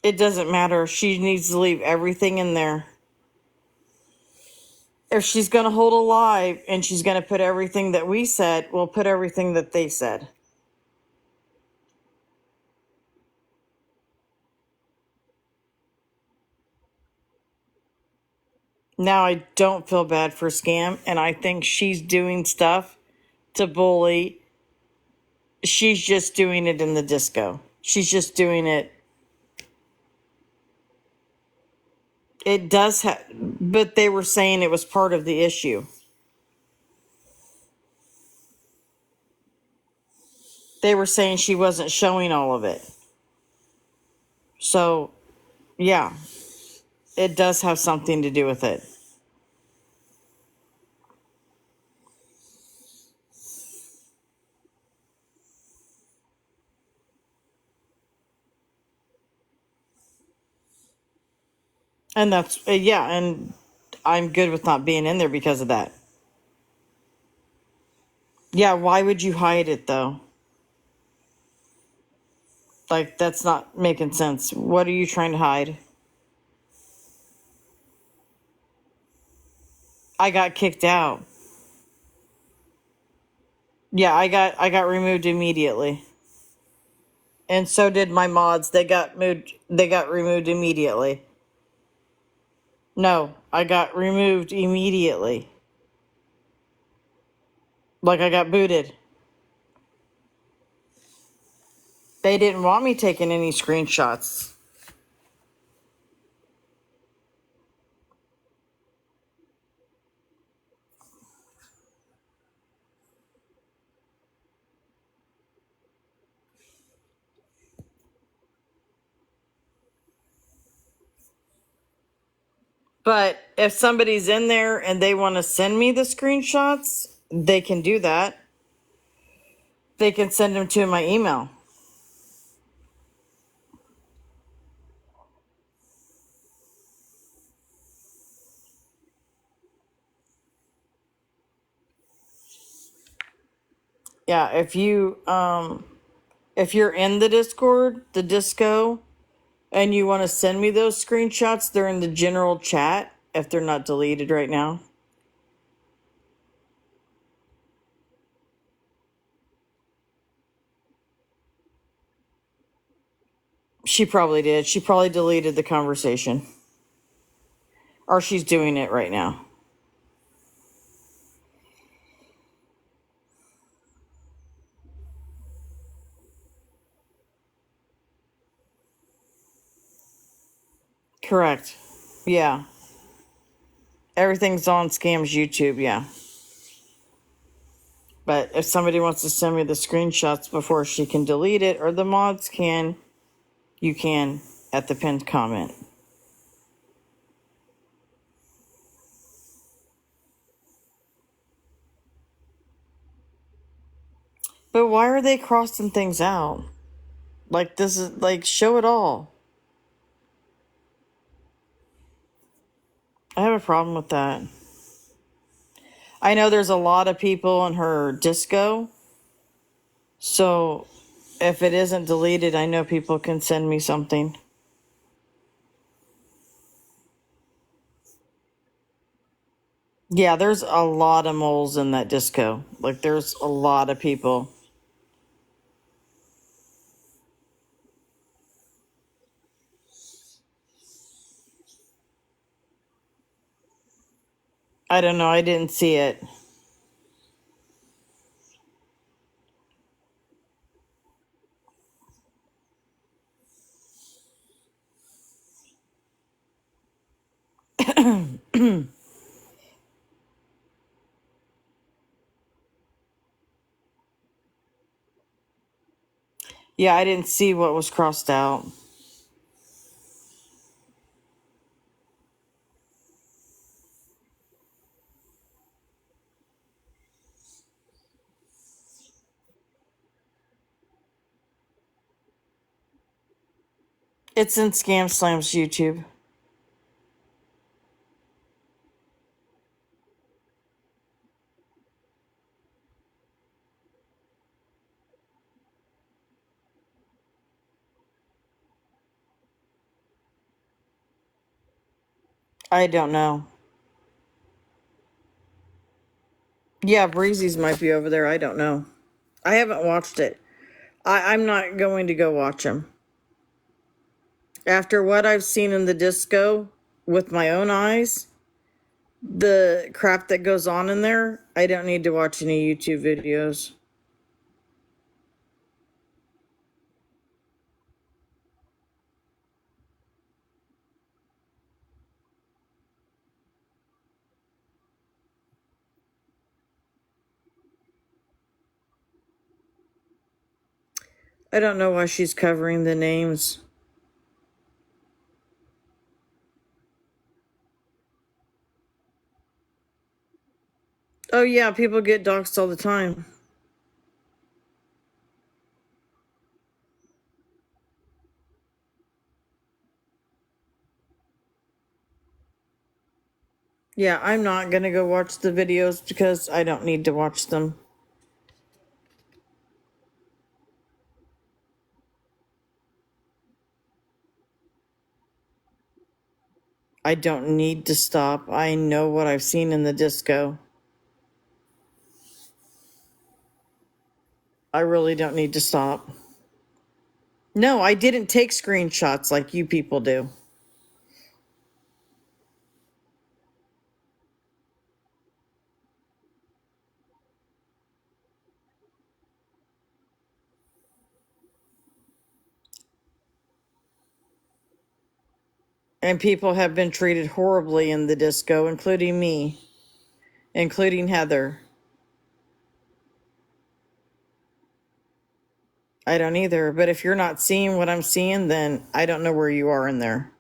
It doesn't matter. She needs to leave everything in there. If she's going to hold a live and she's going to put everything that we said, we'll put everything that they said. Now I don't feel bad for Scam, and I think she's doing stuff to bully. She's just doing it in the disco. She's just doing it. It does have, but they were saying it was part of the issue. They were saying she wasn't showing all of it. So, yeah, it does have something to do with it. And that's, yeah, and I'm good with not being in there because of that. Yeah, why would you hide it though? Like, that's not making sense. What are you trying to hide? I got kicked out. Yeah, I got removed immediately. And so did my mods. They got removed immediately. No, I got removed immediately. Like I got booted. They didn't want me taking any screenshots. But if somebody's in there and they want to send me the screenshots, they can do that. They can send them to my email. Yeah, if you're in the Discord, the disco, and you want to send me those screenshots, they're in the general chat if they're not deleted right now. She probably did. She probably deleted the conversation. Or she's doing it right now. Correct. Yeah. Everything's on Scam's YouTube, yeah. But if somebody wants to send me the screenshots before she can delete it, or the mods can, you can at the pinned comment. But why are they crossing things out? Like, this is, like, show it all. I have a problem with that. I know there's a lot of people in her disco, so if it isn't deleted, I know people can send me something. Yeah, there's a lot of moles in that disco. Like, there's a lot of people. I don't know. I didn't see it. Yeah, I didn't see what was crossed out. It's in ScamSlam's YouTube. I don't know. Yeah, Breezy's might be over there. I don't know. I haven't watched it. I'm not going to go watch him. After what I've seen in the disco with my own eyes, the crap that goes on in there, I don't need to watch any YouTube videos. I don't know why she's covering the names. Oh yeah, people get doxxed all the time. Yeah, I'm not gonna go watch the videos because I don't need to watch them. I don't need to stop. I know what I've seen in the disco. I really don't need to stop. No, I didn't take screenshots like you people do. And people have been treated horribly in the disco, including me, including Heather. I don't either, but if you're not seeing what I'm seeing, then I don't know where you are in there.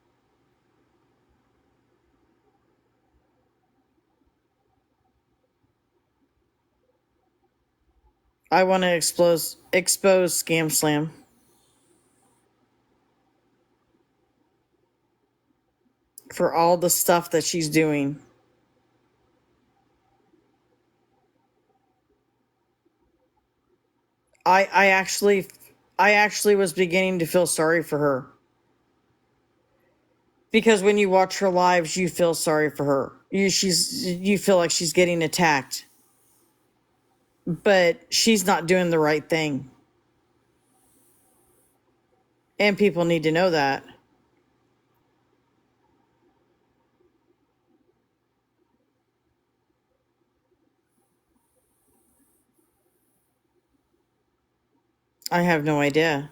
I want to expose ScamSlam for all the stuff that she's doing. I actually was beginning to feel sorry for her. Because when you watch her lives, you feel sorry for her. You feel like she's getting attacked. But she's not doing the right thing. And people need to know that. I have no idea.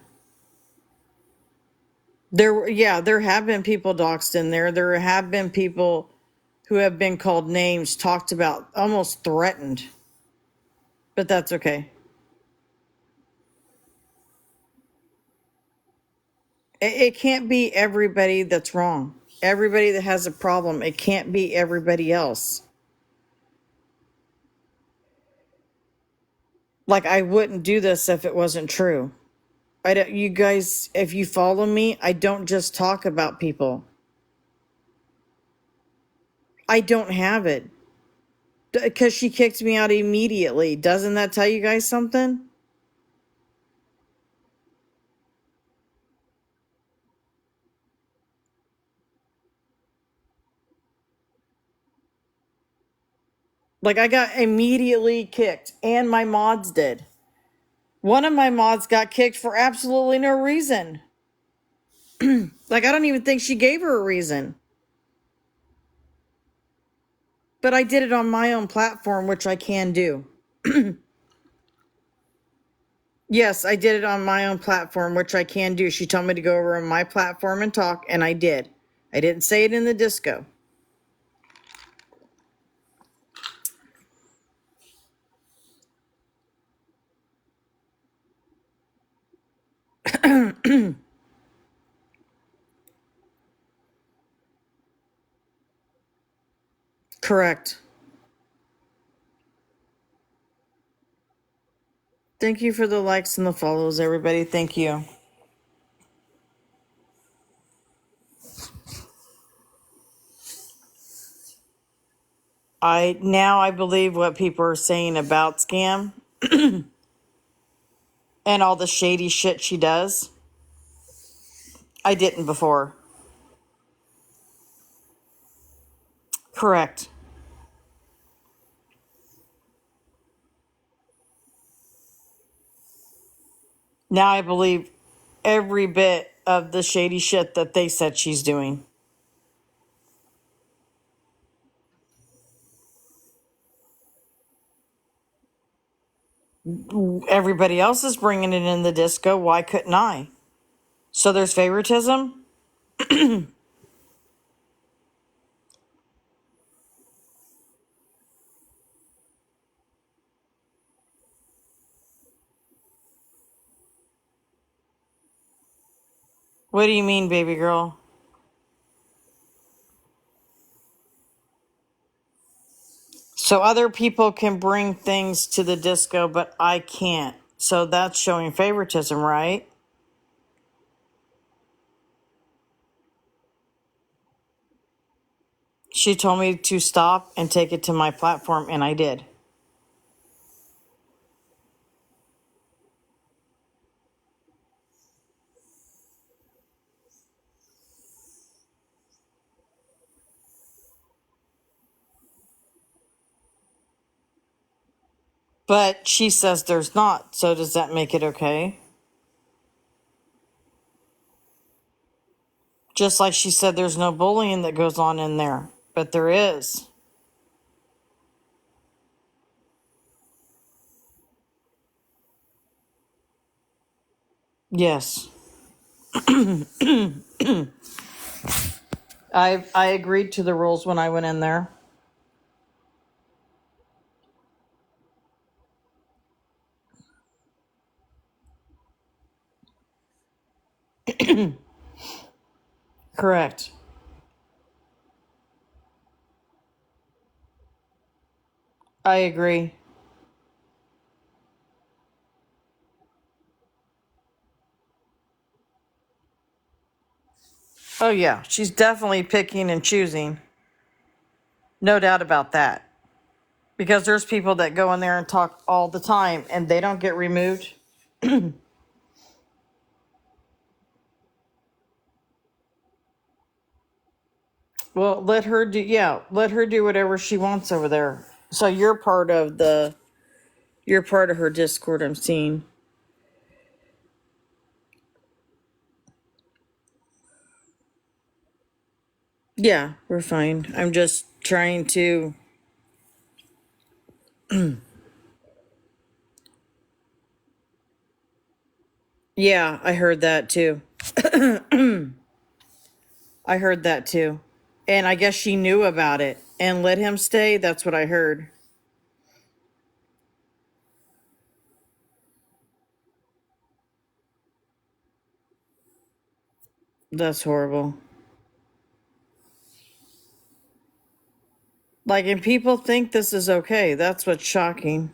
There have been people doxxed in there. There have been people who have been called names, talked about, almost threatened. But that's okay. It can't be everybody that's wrong. Everybody that has a problem, it can't be everybody else. Like, I wouldn't do this if it wasn't true. I don't, you guys, if you follow me, I don't just talk about people. I don't have it. Because she kicked me out immediately. Doesn't that tell you guys something? Like, I got immediately kicked, and my mods did. One of my mods got kicked for absolutely no reason. Like, I don't even think she gave her a reason. But I did it on my own platform, which I can do. Yes, I did it on my own platform, which I can do. She told me to go over on my platform and talk, and I did. I didn't say it in the disco. Correct. Thank you for the likes and the follows, everybody. Thank you. I believe what people are saying about Scam and all the shady shit she does. I didn't before. Correct. Now I believe every bit of the shady shit that they said she's doing. Everybody else is bringing it in the disco. Why couldn't I? So there's favoritism? What do you mean, baby girl? So other people can bring things to the disco, but I can't. So that's showing favoritism, right? She told me to stop and take it to my platform, and I did. But she says there's not. So does that make it okay? Just like she said there's no bullying that goes on in there. But there is. Yes. I agreed to the rules when I went in there. Correct. I agree. Oh yeah, she's definitely picking and choosing. No doubt about that. Because there's people that go in there and talk all the time and they don't get removed. Well, let her do whatever she wants over there. So you're part of her Discord, I'm seeing. Yeah, we're fine. I'm just trying to. Yeah, I heard that too. I heard that too. And I guess she knew about it and let him stay. That's what I heard. That's horrible. Like, and people think this is okay. That's what's shocking.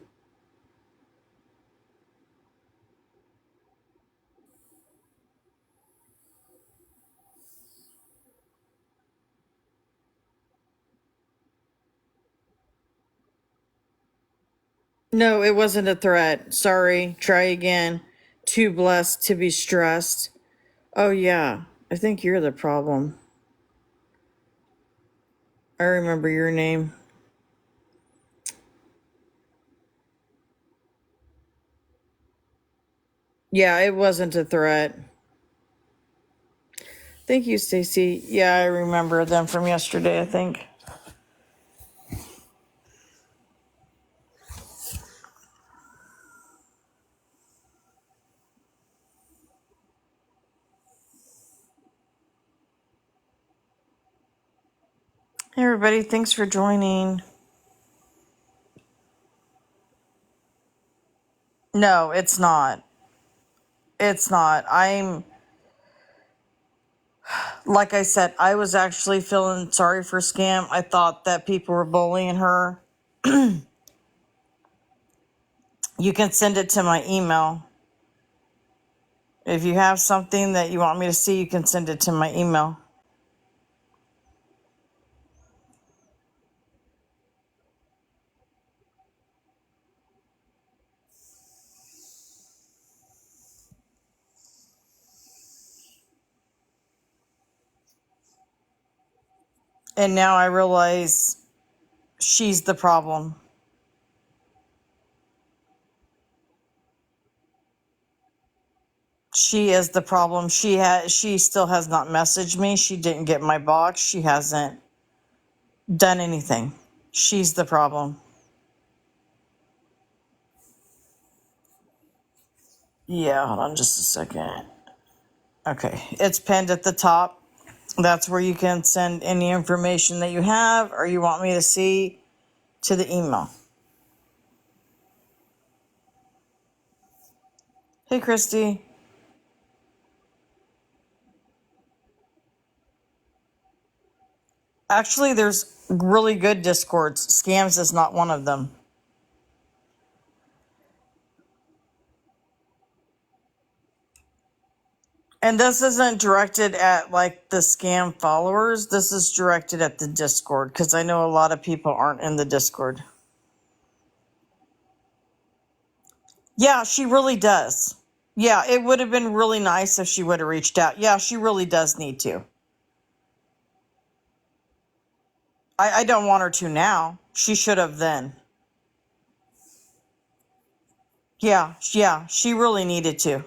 No, it wasn't a threat. Sorry. Try again. Too blessed to be stressed. Oh, yeah. I think you're the problem. I remember your name. Yeah, it wasn't a threat. Thank you, Stacy. Yeah, I remember them from yesterday, I think. Hey everybody, thanks for joining. No, it's not. It's not. Like I said, I was actually feeling sorry for Scam. I thought that people were bullying her. You can send it to my email. If you have something that you want me to see, you can send it to my email. And now I realize she's the problem. She is the problem. She still has not messaged me. She didn't get my box. She hasn't done anything. She's the problem. Yeah, hold on just a second. Okay, it's pinned at the top. That's where you can send any information that you have or you want me to see to the email. Hey, Christy. Actually, there's really good Discords. Scams is not one of them. And this isn't directed at like the scam followers. This is directed at the Discord because I know a lot of people aren't in the Discord. Yeah, she really does. Yeah, it would have been really nice if she would have reached out. Yeah, she really does need to. I don't want her to now. She should have then. Yeah, she really needed to.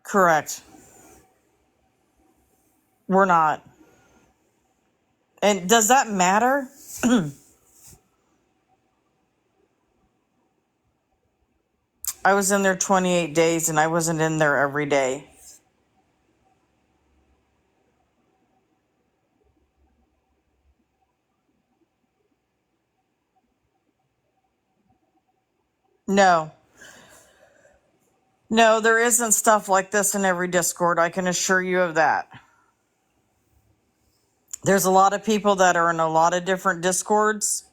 Correct. We're not. And does that matter? I was in there 28 days and I wasn't in there every day. No. No, there isn't stuff like this in every Discord. I can assure you of that. There's a lot of people that are in a lot of different Discords.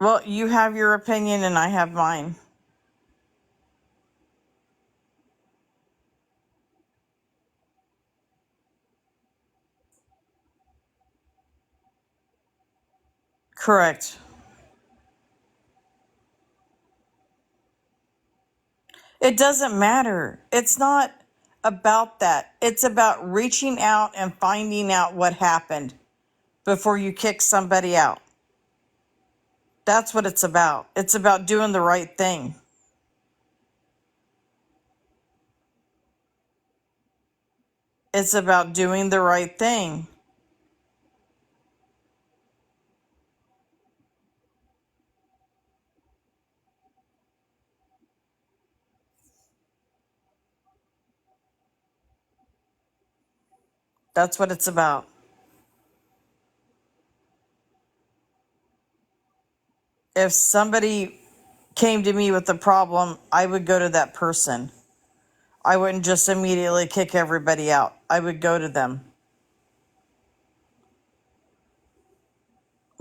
Well, you have your opinion and I have mine. Correct. It doesn't matter. It's not about that. It's about reaching out and finding out what happened before you kick somebody out. That's what it's about. It's about doing the right thing. It's about doing the right thing. That's what it's about. If somebody came to me with a problem, I would go to that person. I wouldn't just immediately kick everybody out. I would go to them.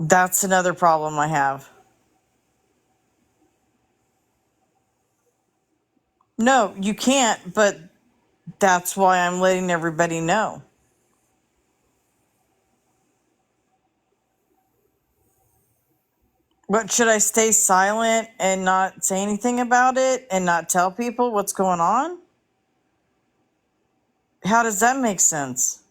That's another problem I have. No, you can't, but that's why I'm letting everybody know. But should I stay silent and not say anything about it and not tell people what's going on? How does that make sense?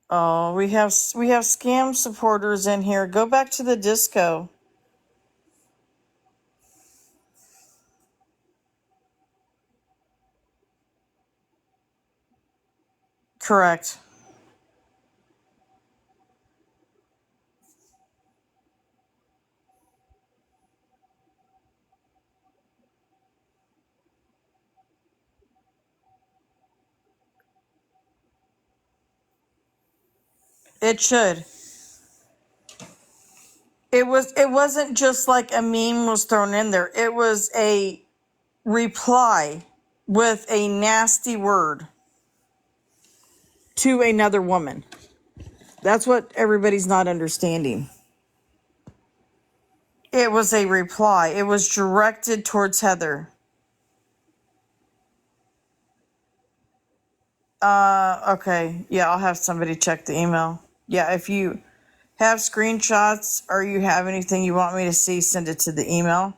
Oh, we have scam supporters in here. Go back to the disco. Correct. It should. It wasn't just like a meme was thrown in there. It was a reply with a nasty word to another woman. That's what everybody's not understanding. It was a reply. It was directed towards Heather. Okay. Yeah, I'll have somebody check the email. Yeah, if you have screenshots or you have anything you want me to see, send it to the email.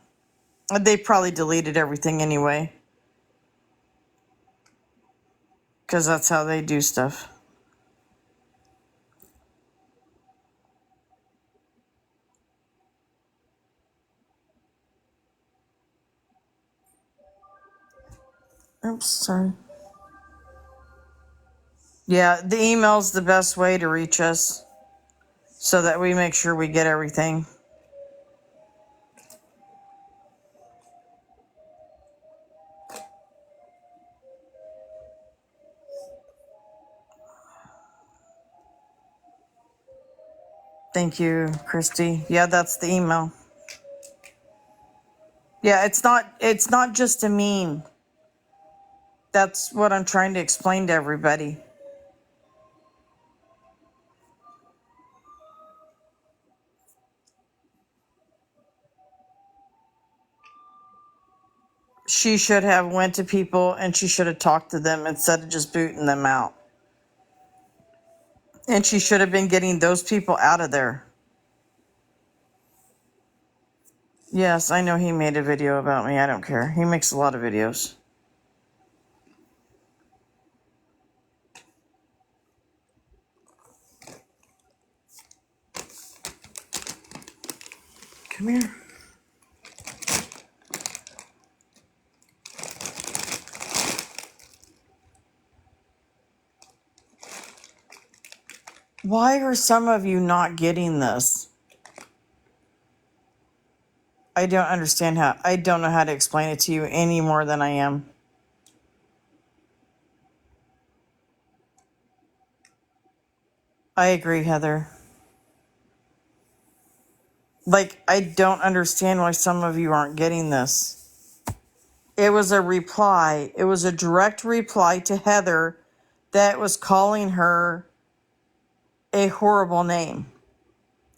They probably deleted everything anyway, because that's how they do stuff. Oops, sorry. Yeah, the email's the best way to reach us so that we make sure we get everything. Thank you, Christy. Yeah, that's the email. Yeah, it's not just a meme. That's what I'm trying to explain to everybody. She should have went to people and she should have talked to them instead of just booting them out. And she should have been getting those people out of there. Yes, I know he made a video about me. I don't care. He makes a lot of videos. Come here. Why are some of you not getting this? I don't understand how. I don't know how to explain it to you any more than I am. I agree, Heather. Like, I don't understand why some of you aren't getting this. It was a reply. It was a direct reply to Heather that was calling her a horrible name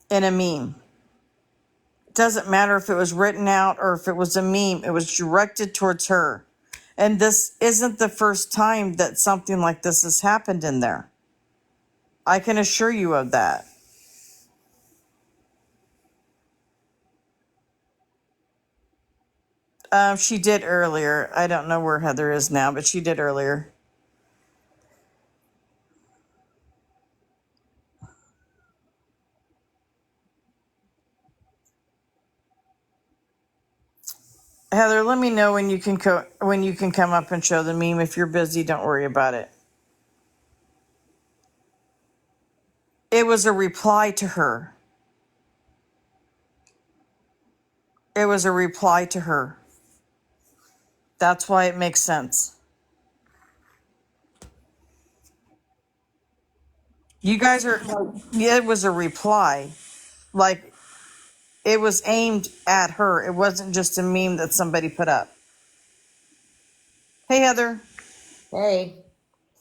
in a meme. It doesn't matter if it was written out or if it was a meme. It was directed towards her. And this isn't the first time that something like this has happened in there. I can assure you of that. She did earlier. I don't know where Heather is now, but she did earlier. Heather, let me know when you can when you can come up and show the meme. If you're busy, don't worry about it. It was a reply to her. It was a reply to her. That's why it makes sense. You guys are, yeah, it was a reply. Like, it was aimed at her. It wasn't just a meme that somebody put up. Hey, Heather. Hey.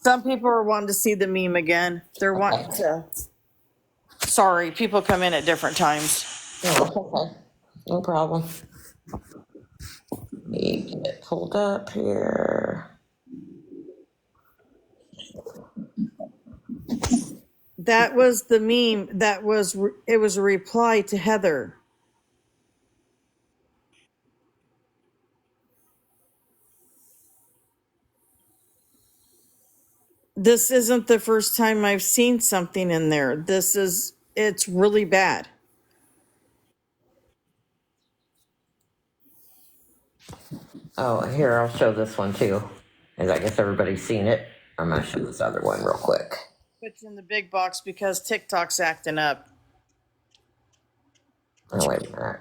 Some people are wanting to see the meme again. They're Okay. wanting to. Sorry, people come in at different times. No, okay. No problem. Let me get it pulled up here. That was the meme. It was a reply to Heather. This isn't the first time I've seen something in there. It's really bad. Oh, here, I'll show this one too. As I guess everybody's seen it. I'm gonna show this other one real quick. Put you in the big box because TikTok's acting up. Oh, wait a minute.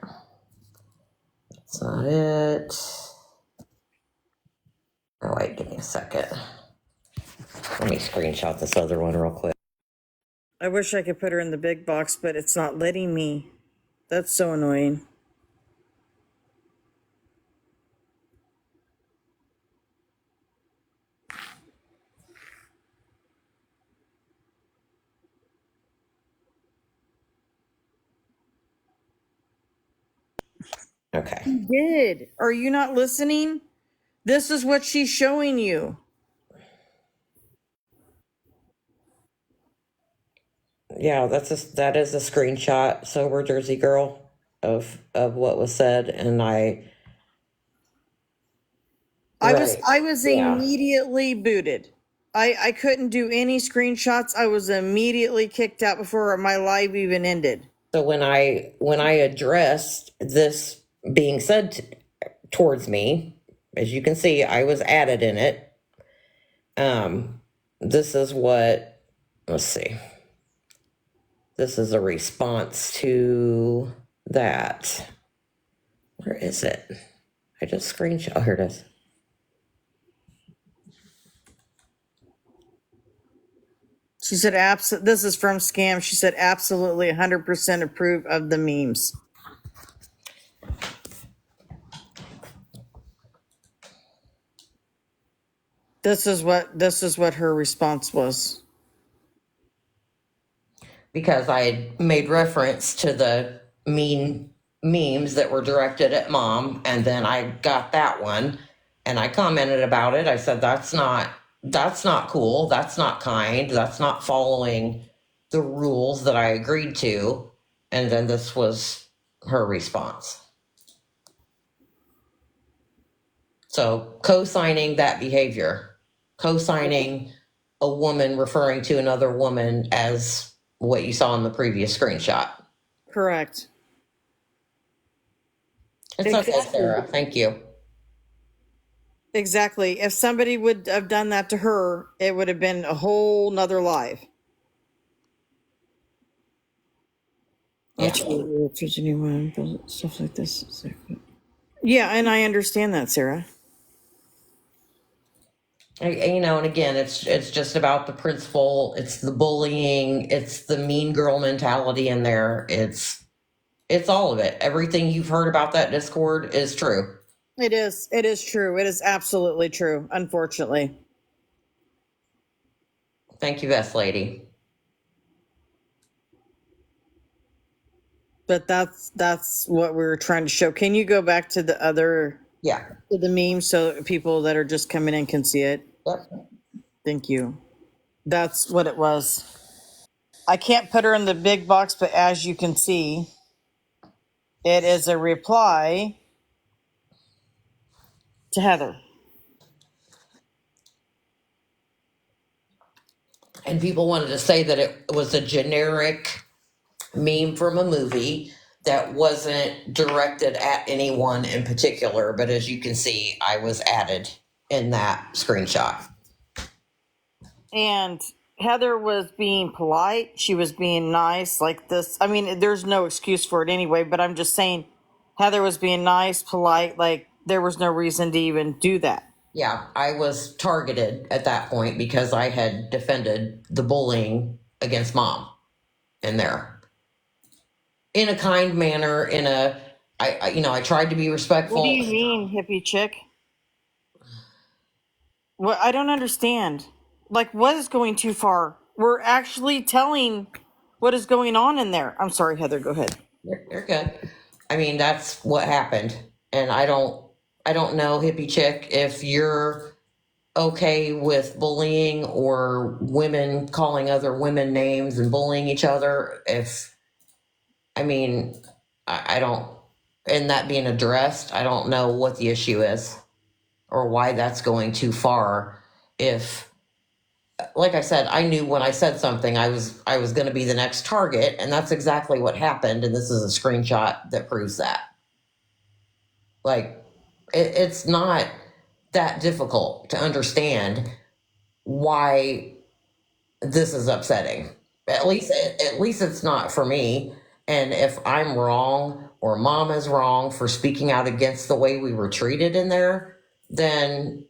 That's not it. Oh, wait, give me a second. Let me screenshot this other one real quick. I wish I could put her in the big box, but it's not letting me. That's so annoying. Okay. Did. Are you not listening? This is what she's showing you. Yeah, that is a screenshot, sober Jersey girl, of what was said, and I was Yeah. immediately booted. I couldn't do any screenshots. I was immediately kicked out before my live even ended. So when I addressed this being said towards me, as you can see, I was added in it. This is what, let's see. This is a response to that. Where is it? I just screenshot. Oh, here it is. She said, this is from Scam. She said, absolutely 100% approve of the memes. This is what her response was. Because I had made reference to the mean memes that were directed at mom, and then I got that one and I commented about it. I said, that's not cool. That's not kind. That's not following the rules that I agreed to. And then this was her response. So co-signing that behavior, co-signing a woman referring to another woman as what you saw in the previous screenshot. Correct. It's okay, Sarah. Thank you. Exactly. If somebody would have done that to her, it would have been a whole nother live. Yeah. If there's anyone, stuff like this. Yeah, and I understand that, Sarah. And again, it's just about the principle. It's the bullying. It's the mean girl mentality in there. It's all of it. Everything you've heard about that Discord is true. It is. It is true. It is absolutely true, unfortunately. Thank you, best lady. But that's what we were trying to show. Can you go back to the other to the meme so people that are just coming in can see it? Yep. Thank you. That's what it was. I can't put her in the big box, but as you can see, it is a reply to Heather. And people wanted to say that it was a generic meme from a movie that wasn't directed at anyone in particular. But as you can see, I was added in that screenshot. And Heather was being polite. She was being nice like this. I mean, there's no excuse for it anyway, but I'm just saying Heather was being nice, polite, like there was no reason to even do that. Yeah, I was targeted at that point because I had defended the bullying against mom in there. In a kind manner, I tried to be respectful. What do you mean, hippie chick? Well, I don't understand. Like, what is going too far? We're actually telling what is going on in there. I'm sorry, Heather, go ahead. You're good. I mean, that's what happened. And I don't know, hippie chick, if you're okay with bullying or women calling other women names and bullying each other. I don't, and that being addressed, I don't know what the issue is or why that's going too far. If, like I said, I knew when I said something, I was going to be the next target, and that's exactly what happened. And this is a screenshot that proves that. Like, it's not that difficult to understand why this is upsetting. At least it's not for me. And if I'm wrong or mom is wrong for speaking out against the way we were treated in there, then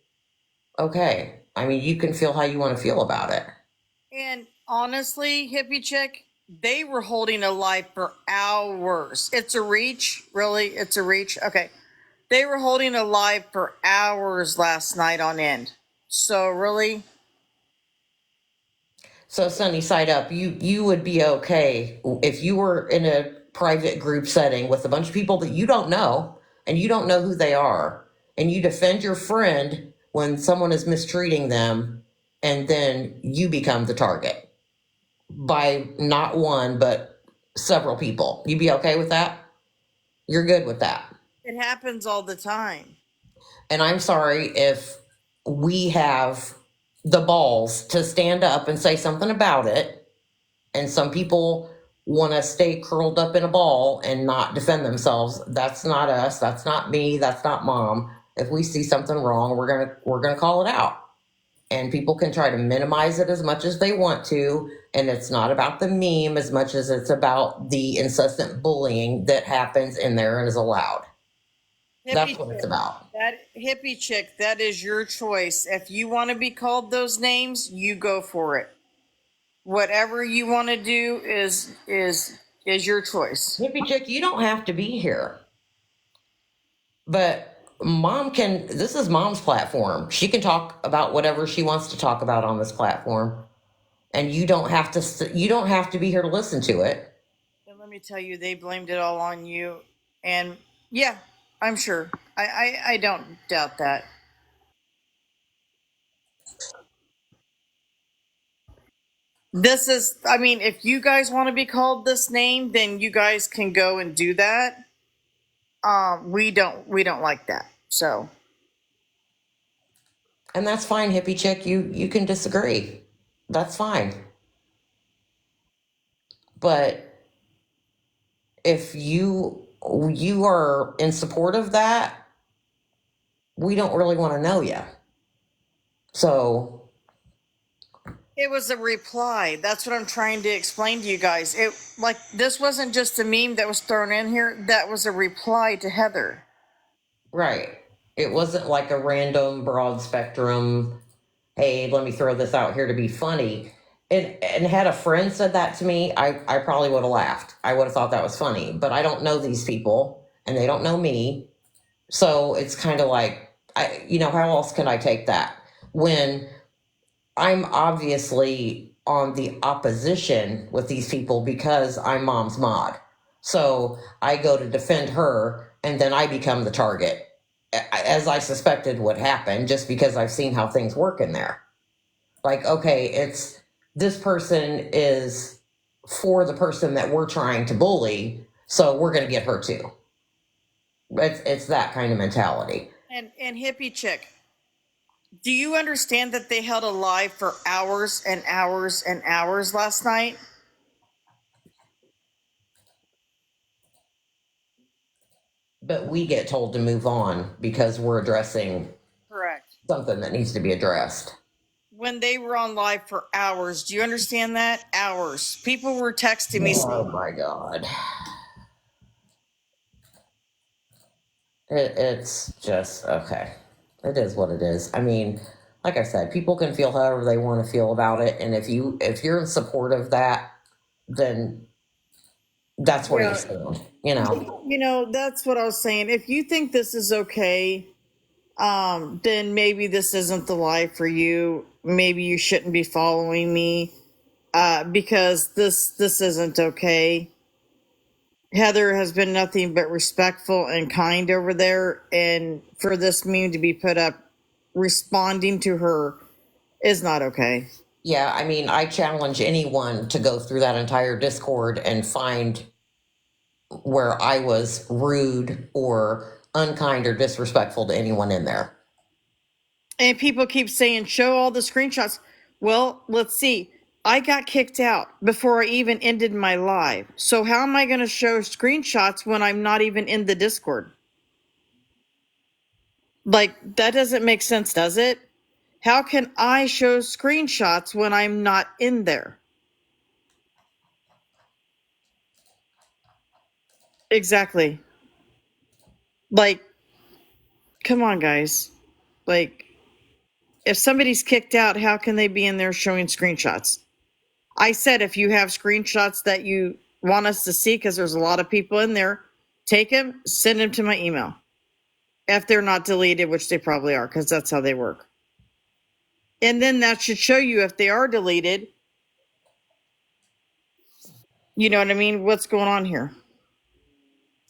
okay. I mean, you can feel how you want to feel about it. And honestly, hippie chick, they were holding a live for hours. It's a reach, really. It's a reach. Okay, they were holding a live for hours last night on end. So really, So sunny side up, you would be okay if you were in a private group setting with a bunch of people that you don't know and you don't know who they are, and you defend your friend when someone is mistreating them, and then you become the target by not one but several people. You'd be okay with that? You're good with that? it happens all the time. And I'm sorry if we have the balls to stand up and say something about it, and some people want to stay curled up in a ball and not defend themselves. That's not us. That's not me. That's not mom. If we see something wrong, we're gonna call it out. And people can try to minimize it as much as they want to. And it's not about the meme as much as it's about the incessant bullying that happens in there and is allowed. That's what it's about. That hippie chick, that is your choice. If you want to be called those names, you go for it. Whatever you want to do is your choice. Hippie chick, you don't have to be here. But mom can, this is mom's platform. She can talk about whatever she wants to talk about on this platform. And you don't have to be here to listen to it. And let me tell you, they blamed it all on you. And yeah, I'm sure. I don't doubt that. This is, I mean, if you guys want to be called this name, then you guys can go and do that. We don't like that. So And that's fine, hippie chick. You can disagree. That's fine. But if you are in support of that, we don't really want to know you. So it was a reply. That's what I'm trying to explain to you guys. It like this wasn't just a meme that was thrown in here. That was a reply to Heather. right. It wasn't like a random broad spectrum, hey, let me throw this out here to be funny. And had a friend said that to me, I probably would have laughed. I would have thought that was funny. But I don't know these people and they don't know me. So it's kind of like, how else can I take that when I'm obviously on the opposition with these people because I'm mom's mod. So I go to defend her and then I become the target, as I suspected would happen just because I've seen how things work in there. Like, okay, it's this person is for the person that we're trying to bully, so we're going to get her too. It's that kind of mentality. And hippie chick, do you understand that they held a live for hours and hours and hours last night? But we get told to move on because we're addressing Correct. something that needs to be addressed. When they were on live for hours, do you understand that? Hours. People were texting me. Oh my God. It's just, okay. It is what it is. I mean, like I said, people can feel however they want to feel about it. And if you're in support of that, then that's where you stand, That's what I was saying. If you think this is okay, then maybe this isn't the life for you. Maybe you shouldn't be following me, because this isn't okay. Heather has been nothing but respectful and kind over there, and for this meme to be put up responding to her is not okay. Yeah, I mean, I challenge anyone to go through that entire Discord and find where I was rude or unkind or disrespectful to anyone in there. And people keep saying, show all the screenshots. Well, let's see. I got kicked out before I even ended my live. So how am I going to show screenshots when I'm not even in the Discord? Like, that doesn't make sense, does it? How can I show screenshots when I'm not in there? Exactly. Like, come on, guys. Like, if somebody's kicked out, how can they be in there showing screenshots? I said if you have screenshots that you want us to see, because there's a lot of people in there, take them, send them to my email. If they're not deleted, which they probably are, because that's how they work. And then that should show you if they are deleted. You know what I mean? What's going on here?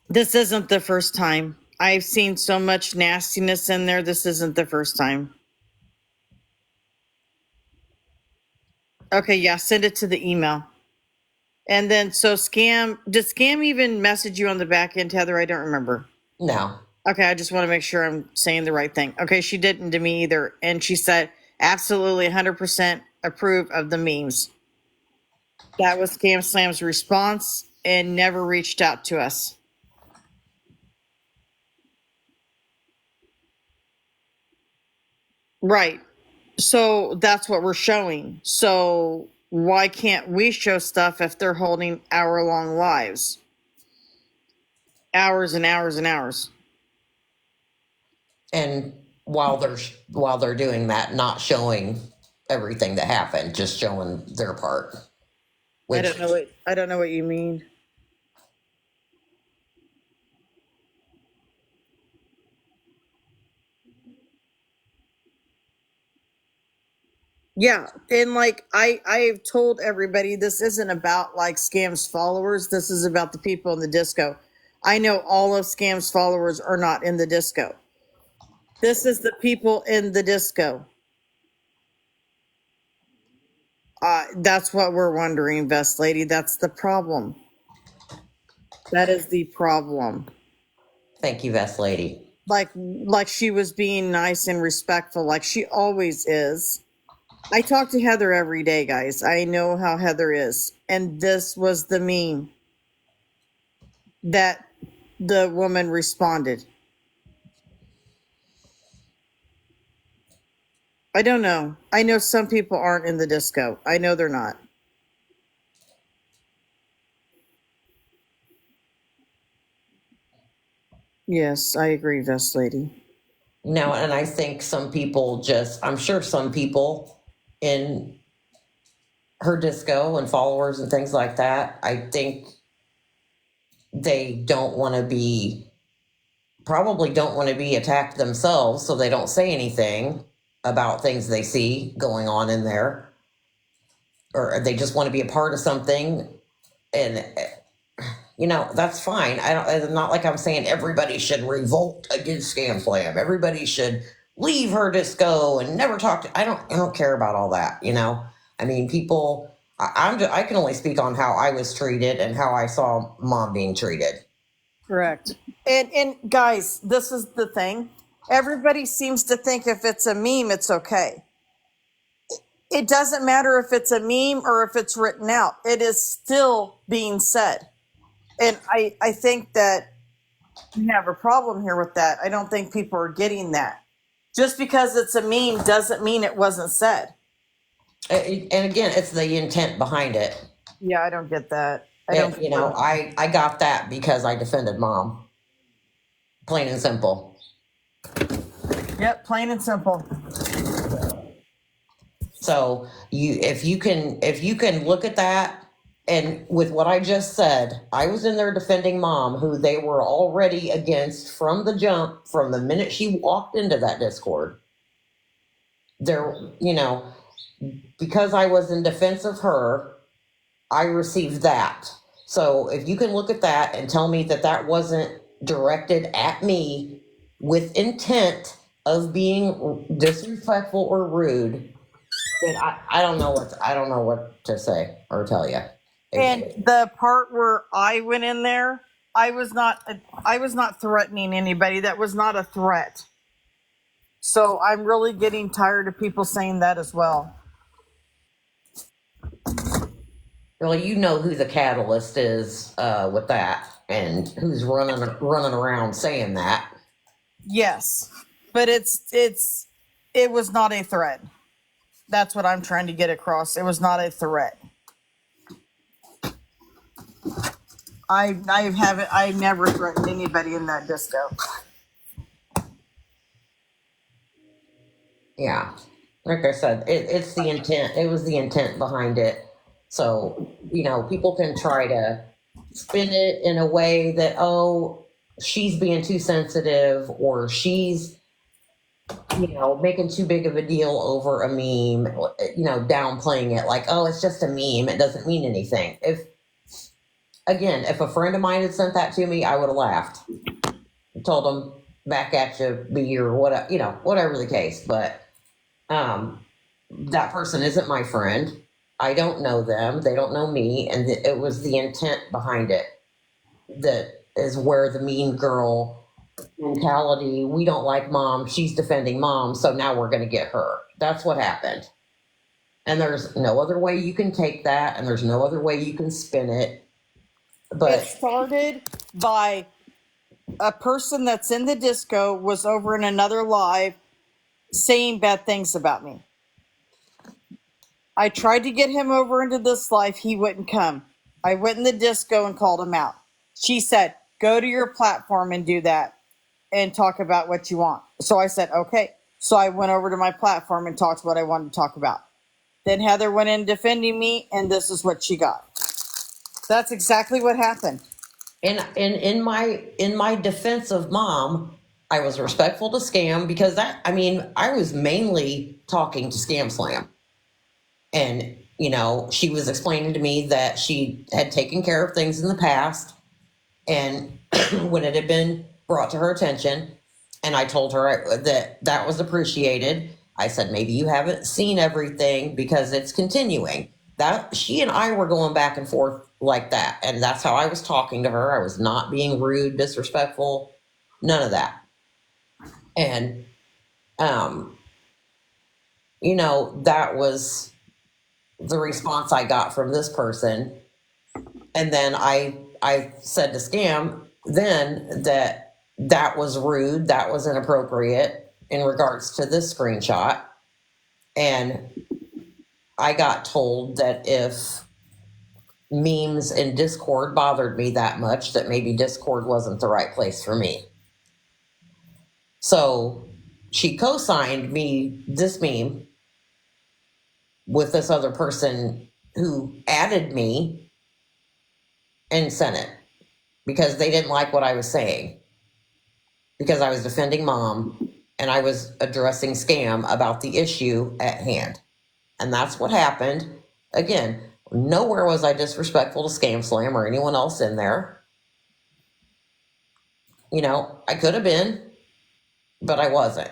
This isn't the first time. I've seen so much nastiness in there. This isn't the first time. Okay, yeah, send it to the email. And then, so did Scam even message you on the back end, Heather? I don't remember. No. Okay, I just want to make sure I'm saying the right thing. Okay, she didn't to me either. And she said, absolutely 100% approve of the memes. That was ScamSlam's response and never reached out to us. Right. So that's what we're showing. So why can't we show stuff if they're holding hour-long lives? Hours and hours and hours. And while they're doing that, not showing everything that happened, just showing their part. I don't know what you mean. Yeah, and like I've told everybody, this isn't about like Scam's followers. This is about the people in the disco. I know all of Scam's followers are not in the disco. This is the people in the disco. That's what we're wondering, Best Lady. That's the problem. That is the problem. Thank you, Vest Lady. Like she was being nice and respectful, like she always is. I talk to Heather every day, guys. I know how Heather is. And this was the meme that the woman responded. I don't know. I know some people aren't in the disco. I know they're not. Yes, I agree, Vest Lady. No, and I think some people I'm sure some people in her disco and followers and things like that, I think they probably don't want to be attacked themselves, so they don't say anything about things they see going on in there, or they just want to be a part of something. And that's fine. It's not like I'm saying everybody should revolt against ScamSlam. Everybody should leave her disco and never talk to. I don't care about all that. I mean, people. I can only speak on how I was treated and how I saw Mom being treated. Correct. And guys, this is the thing. Everybody seems to think if it's a meme, it's okay. It doesn't matter if it's a meme or if it's written out. It is still being said. And I think that we have a problem here with that. I don't think people are getting that. Just because it's a meme doesn't mean it wasn't said. And again, it's the intent behind it. Yeah, I don't get that. I got that because I defended Mom. Plain and simple. Yep, plain and simple. So if you can look at that, and with what I just said, I was in there defending Mom, who they were already against from the jump, from the minute she walked into that Discord. There, because I was in defense of her, I received that. So if you can look at that and tell me that wasn't directed at me with intent of being disrespectful or rude, then I don't know what to say or tell you. And the part where I went in there, I was not threatening anybody. That was not a threat. So I'm really getting tired of people saying that as well. Well, you know who the catalyst is with that, and who's running around saying that. Yes, but it's It was not a threat. That's what I'm trying to get across. It was not a threat. I never threatened anybody in that disco. Yeah. Like I said, it's the intent. It was the intent behind it. So, people can try to spin it in a way that, oh, she's being too sensitive, or she's, making too big of a deal over a meme, downplaying it like, oh, it's just a meme. It doesn't mean anything. If a friend of mine had sent that to me, I would have laughed. Told them back at you, be or whatever, whatever the case. But that person isn't my friend. I don't know them. They don't know me. And it was the intent behind it that is where the mean girl mentality, we don't like mom, she's defending mom, so now we're going to get her. That's what happened. And there's no other way you can take that, and there's no other way you can spin it. But it started by a person that's in the disco was over in another live saying bad things about me. I tried to get him over into this live. He wouldn't come. I went in the disco and called him out. She said, go to your platform and do that and talk about what you want. So I said, okay. So I went over to my platform and talked what I wanted to talk about. Then Heather went in defending me, and this is what she got. That's exactly what happened. And in my defense of mom, I was respectful to Scam because I was mainly talking to ScamSlam. And, she was explaining to me that she had taken care of things in the past. And when it had been brought to her attention, and I told her that was appreciated. I said, maybe you haven't seen everything because it's continuing. That she and I were going back and forth like that. And that's how I was talking to her. I was not being rude, disrespectful, none of that. And, that was the response I got from this person. And then I said to Scam then that was rude, that was inappropriate in regards to this screenshot. And I got told that if memes in Discord bothered me that much, that maybe Discord wasn't the right place for me. So she co-signed me this meme with this other person who added me and sent it because they didn't like what I was saying, because I was defending mom and I was addressing Scam about the issue at hand. And that's what happened. Again, nowhere was I disrespectful to ScamSlam or anyone else in there. I could have been, but I wasn't.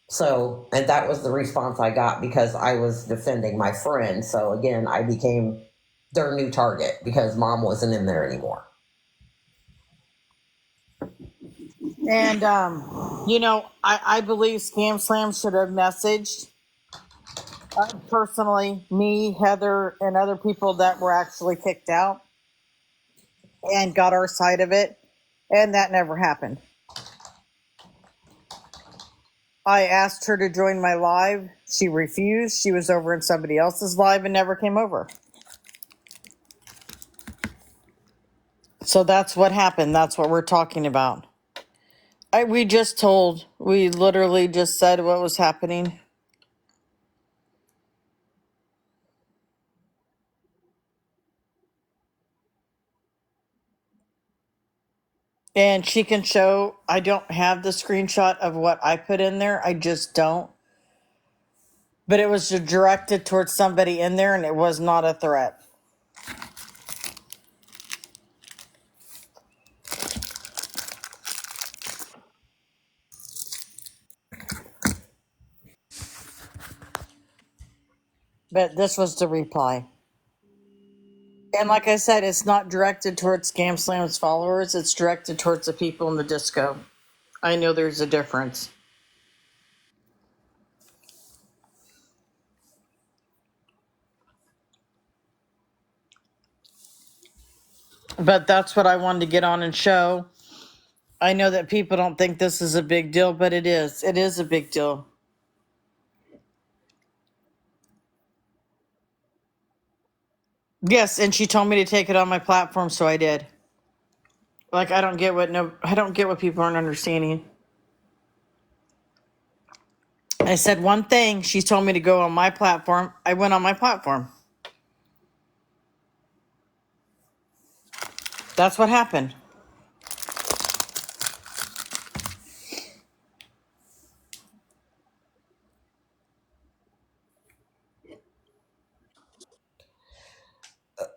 So, and that was the response I got because I was defending my friend. So again, I became their new target because mom wasn't in there anymore. And, I believe ScamSlam should have messaged personally me, Heather, and other people that were actually kicked out and got our side of it. And that never happened. I asked her to join my live. She refused. She was over in somebody else's live and never came over. So that's what happened. That's what we're talking about. We literally just said what was happening. And she can show, I don't have the screenshot of what I put in there. I just don't. But it was directed towards somebody in there and it was not a threat. But this was the reply. And like I said, it's not directed towards ScamSlam's followers. It's directed towards the people in the disco. I know there's a difference. But that's what I wanted to get on and show. I know that people don't think this is a big deal, but it is. It is a big deal. Yes, and she told me to take it on my platform, so I did. Like I don't get what people aren't understanding. I said one thing, she told me to go on my platform. I went on my platform. That's what happened.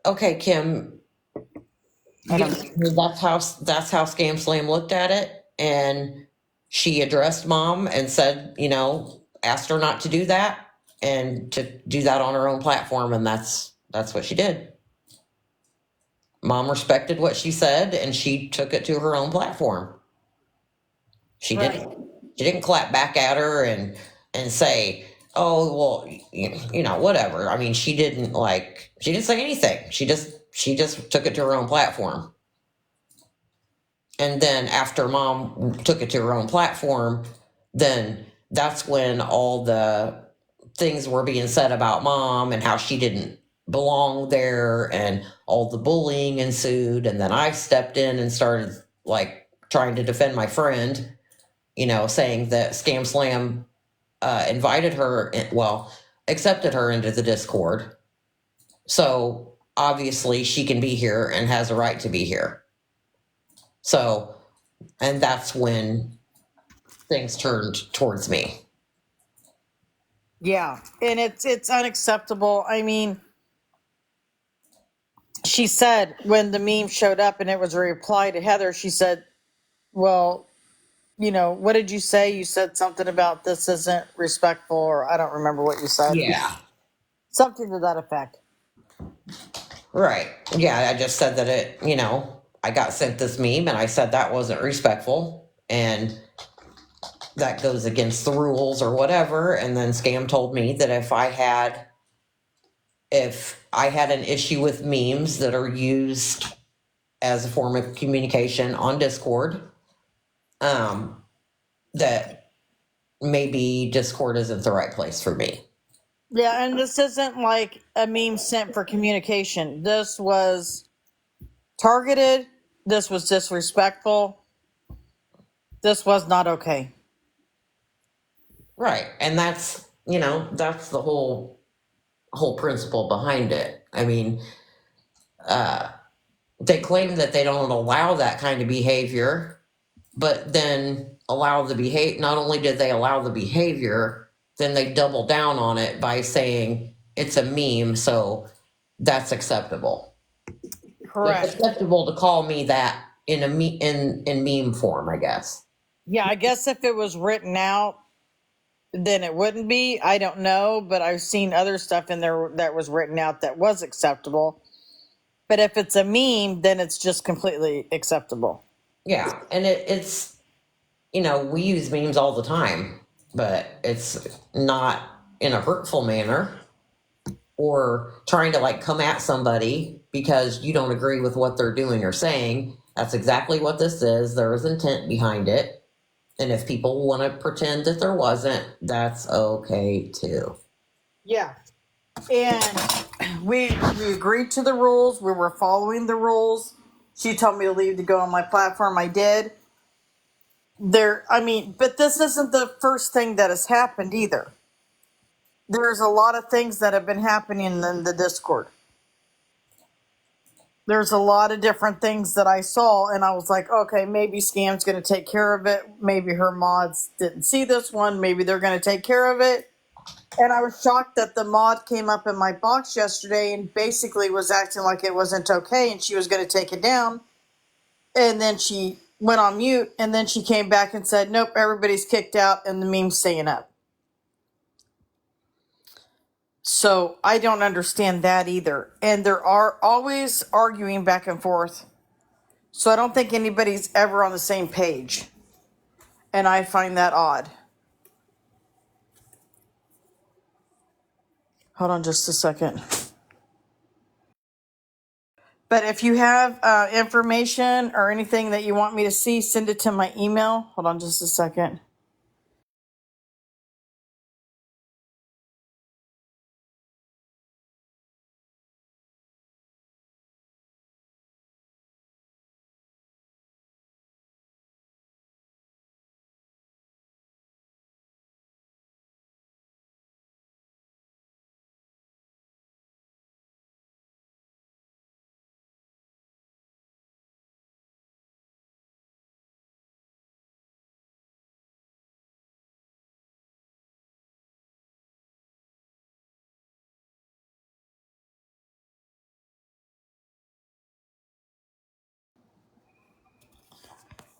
Okay, Kim, I yeah, don't that's how ScamSlam looked at it, and she addressed mom and said, asked her not to do that and to do that on her own platform, and that's what she did. Mom respected what she said, and she took it to her own platform. She right. didn't. She didn't clap back at her and say, "Oh, well, whatever." I mean, she didn't say anything. She just took it to her own platform. And then after mom took it to her own platform, then that's when all the things were being said about mom and how she didn't belong there, and all the bullying ensued. And then I stepped in and started like trying to defend my friend, saying that ScamSlam invited her, well, accepted her into the Discord. So obviously she can be here and has a right to be here. So, and that's when things turned towards me. Yeah, and it's unacceptable. I mean, she said when the meme showed up and it was a reply to Heather, she said, "Well, what did you say? You said something about this isn't respectful, or I don't remember what you said. Yeah. Something to that effect." Right. Yeah, I just said that I got sent this meme and I said that wasn't respectful and that goes against the rules or whatever. And then Scam told me that if I had an issue with memes that are used as a form of communication on Discord, that maybe Discord isn't the right place for me. Yeah, and this isn't like a meme sent for communication. This was targeted. This was disrespectful. This was not okay. Right. And that's the whole principle behind it. I mean, they claim that they don't allow that kind of behavior, but then allow the behavior. Not only did they allow the behavior, then they double down on it by saying it's a meme, so that's acceptable. It's Correct. acceptable to call me that in meme form, I guess. Yeah, I guess if it was written out, then it wouldn't be. I don't know, but I've seen other stuff in there that was written out that was acceptable. But if it's a meme, then it's just completely acceptable. Yeah, and it's we use memes all the time, but it's not in a hurtful manner or trying to like come at somebody because you don't agree with what they're doing or saying. That's exactly what this is. There is intent behind it. And if people want to pretend that there wasn't, that's okay too. Yeah. And we agreed to the rules. We were following the rules. She told me to leave to go on my platform. I did. But this isn't the first thing that has happened either. There's a lot of things that have been happening in the Discord. There's a lot of different things that I saw, and I was like, okay, maybe Scam's going to take care of it. Maybe her mods didn't see this one. Maybe they're going to take care of it. And I was shocked that the mod came up in my box yesterday and basically was acting like it wasn't okay and she was going to take it down. And then she went on mute, and then she came back and said, nope, everybody's kicked out and the meme's staying up. So I don't understand that either. And there are always arguing back and forth. So I don't think anybody's ever on the same page. And I find that odd. Hold on just a second. But if you have information or anything that you want me to see, send it to my email. Hold on just a second.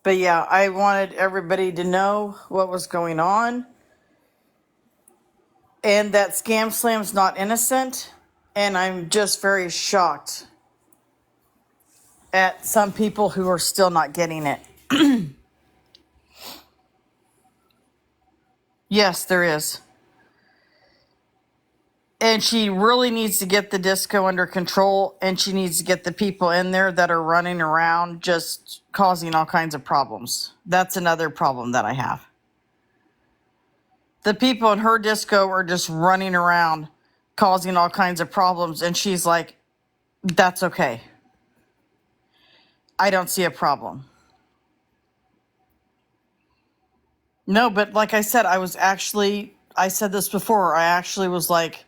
But yeah, I wanted everybody to know what was going on and that ScamSlam's not innocent. And I'm just very shocked at some people who are still not getting it. Yes, there is. And she really needs to get the disco under control, and she needs to get the people in there that are running around just causing all kinds of problems. That's another problem that I have. The people in her disco are just running around causing all kinds of problems, and she's like, that's okay. I don't see a problem. No, but like I said, I said this before, I actually was like,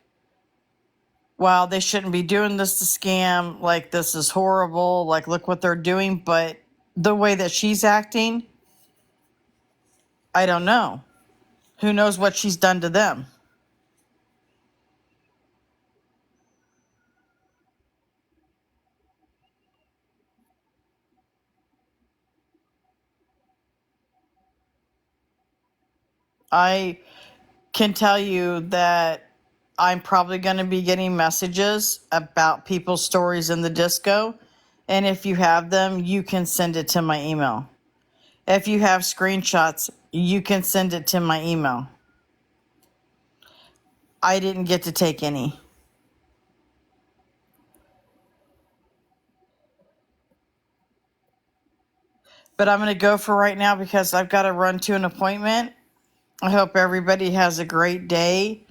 wow, they shouldn't be doing this to scam. Like, this is horrible. Like, look what they're doing. But the way that she's acting, I don't know. Who knows what she's done to them? I can tell you that I'm probably going to be getting messages about people's stories in the disco. And if you have them, you can send it to my email. If you have screenshots, you can send it to my email. I didn't get to take any. But I'm going to go for right now because I've got to run to an appointment. I hope everybody has a great day.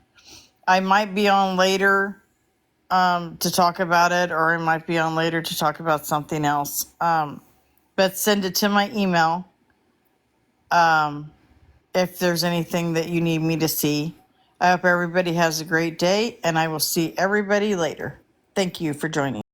I might be on later to talk about it, or I might be on later to talk about something else. But send it to my email if there's anything that you need me to see. I hope everybody has a great day, and I will see everybody later. Thank you for joining.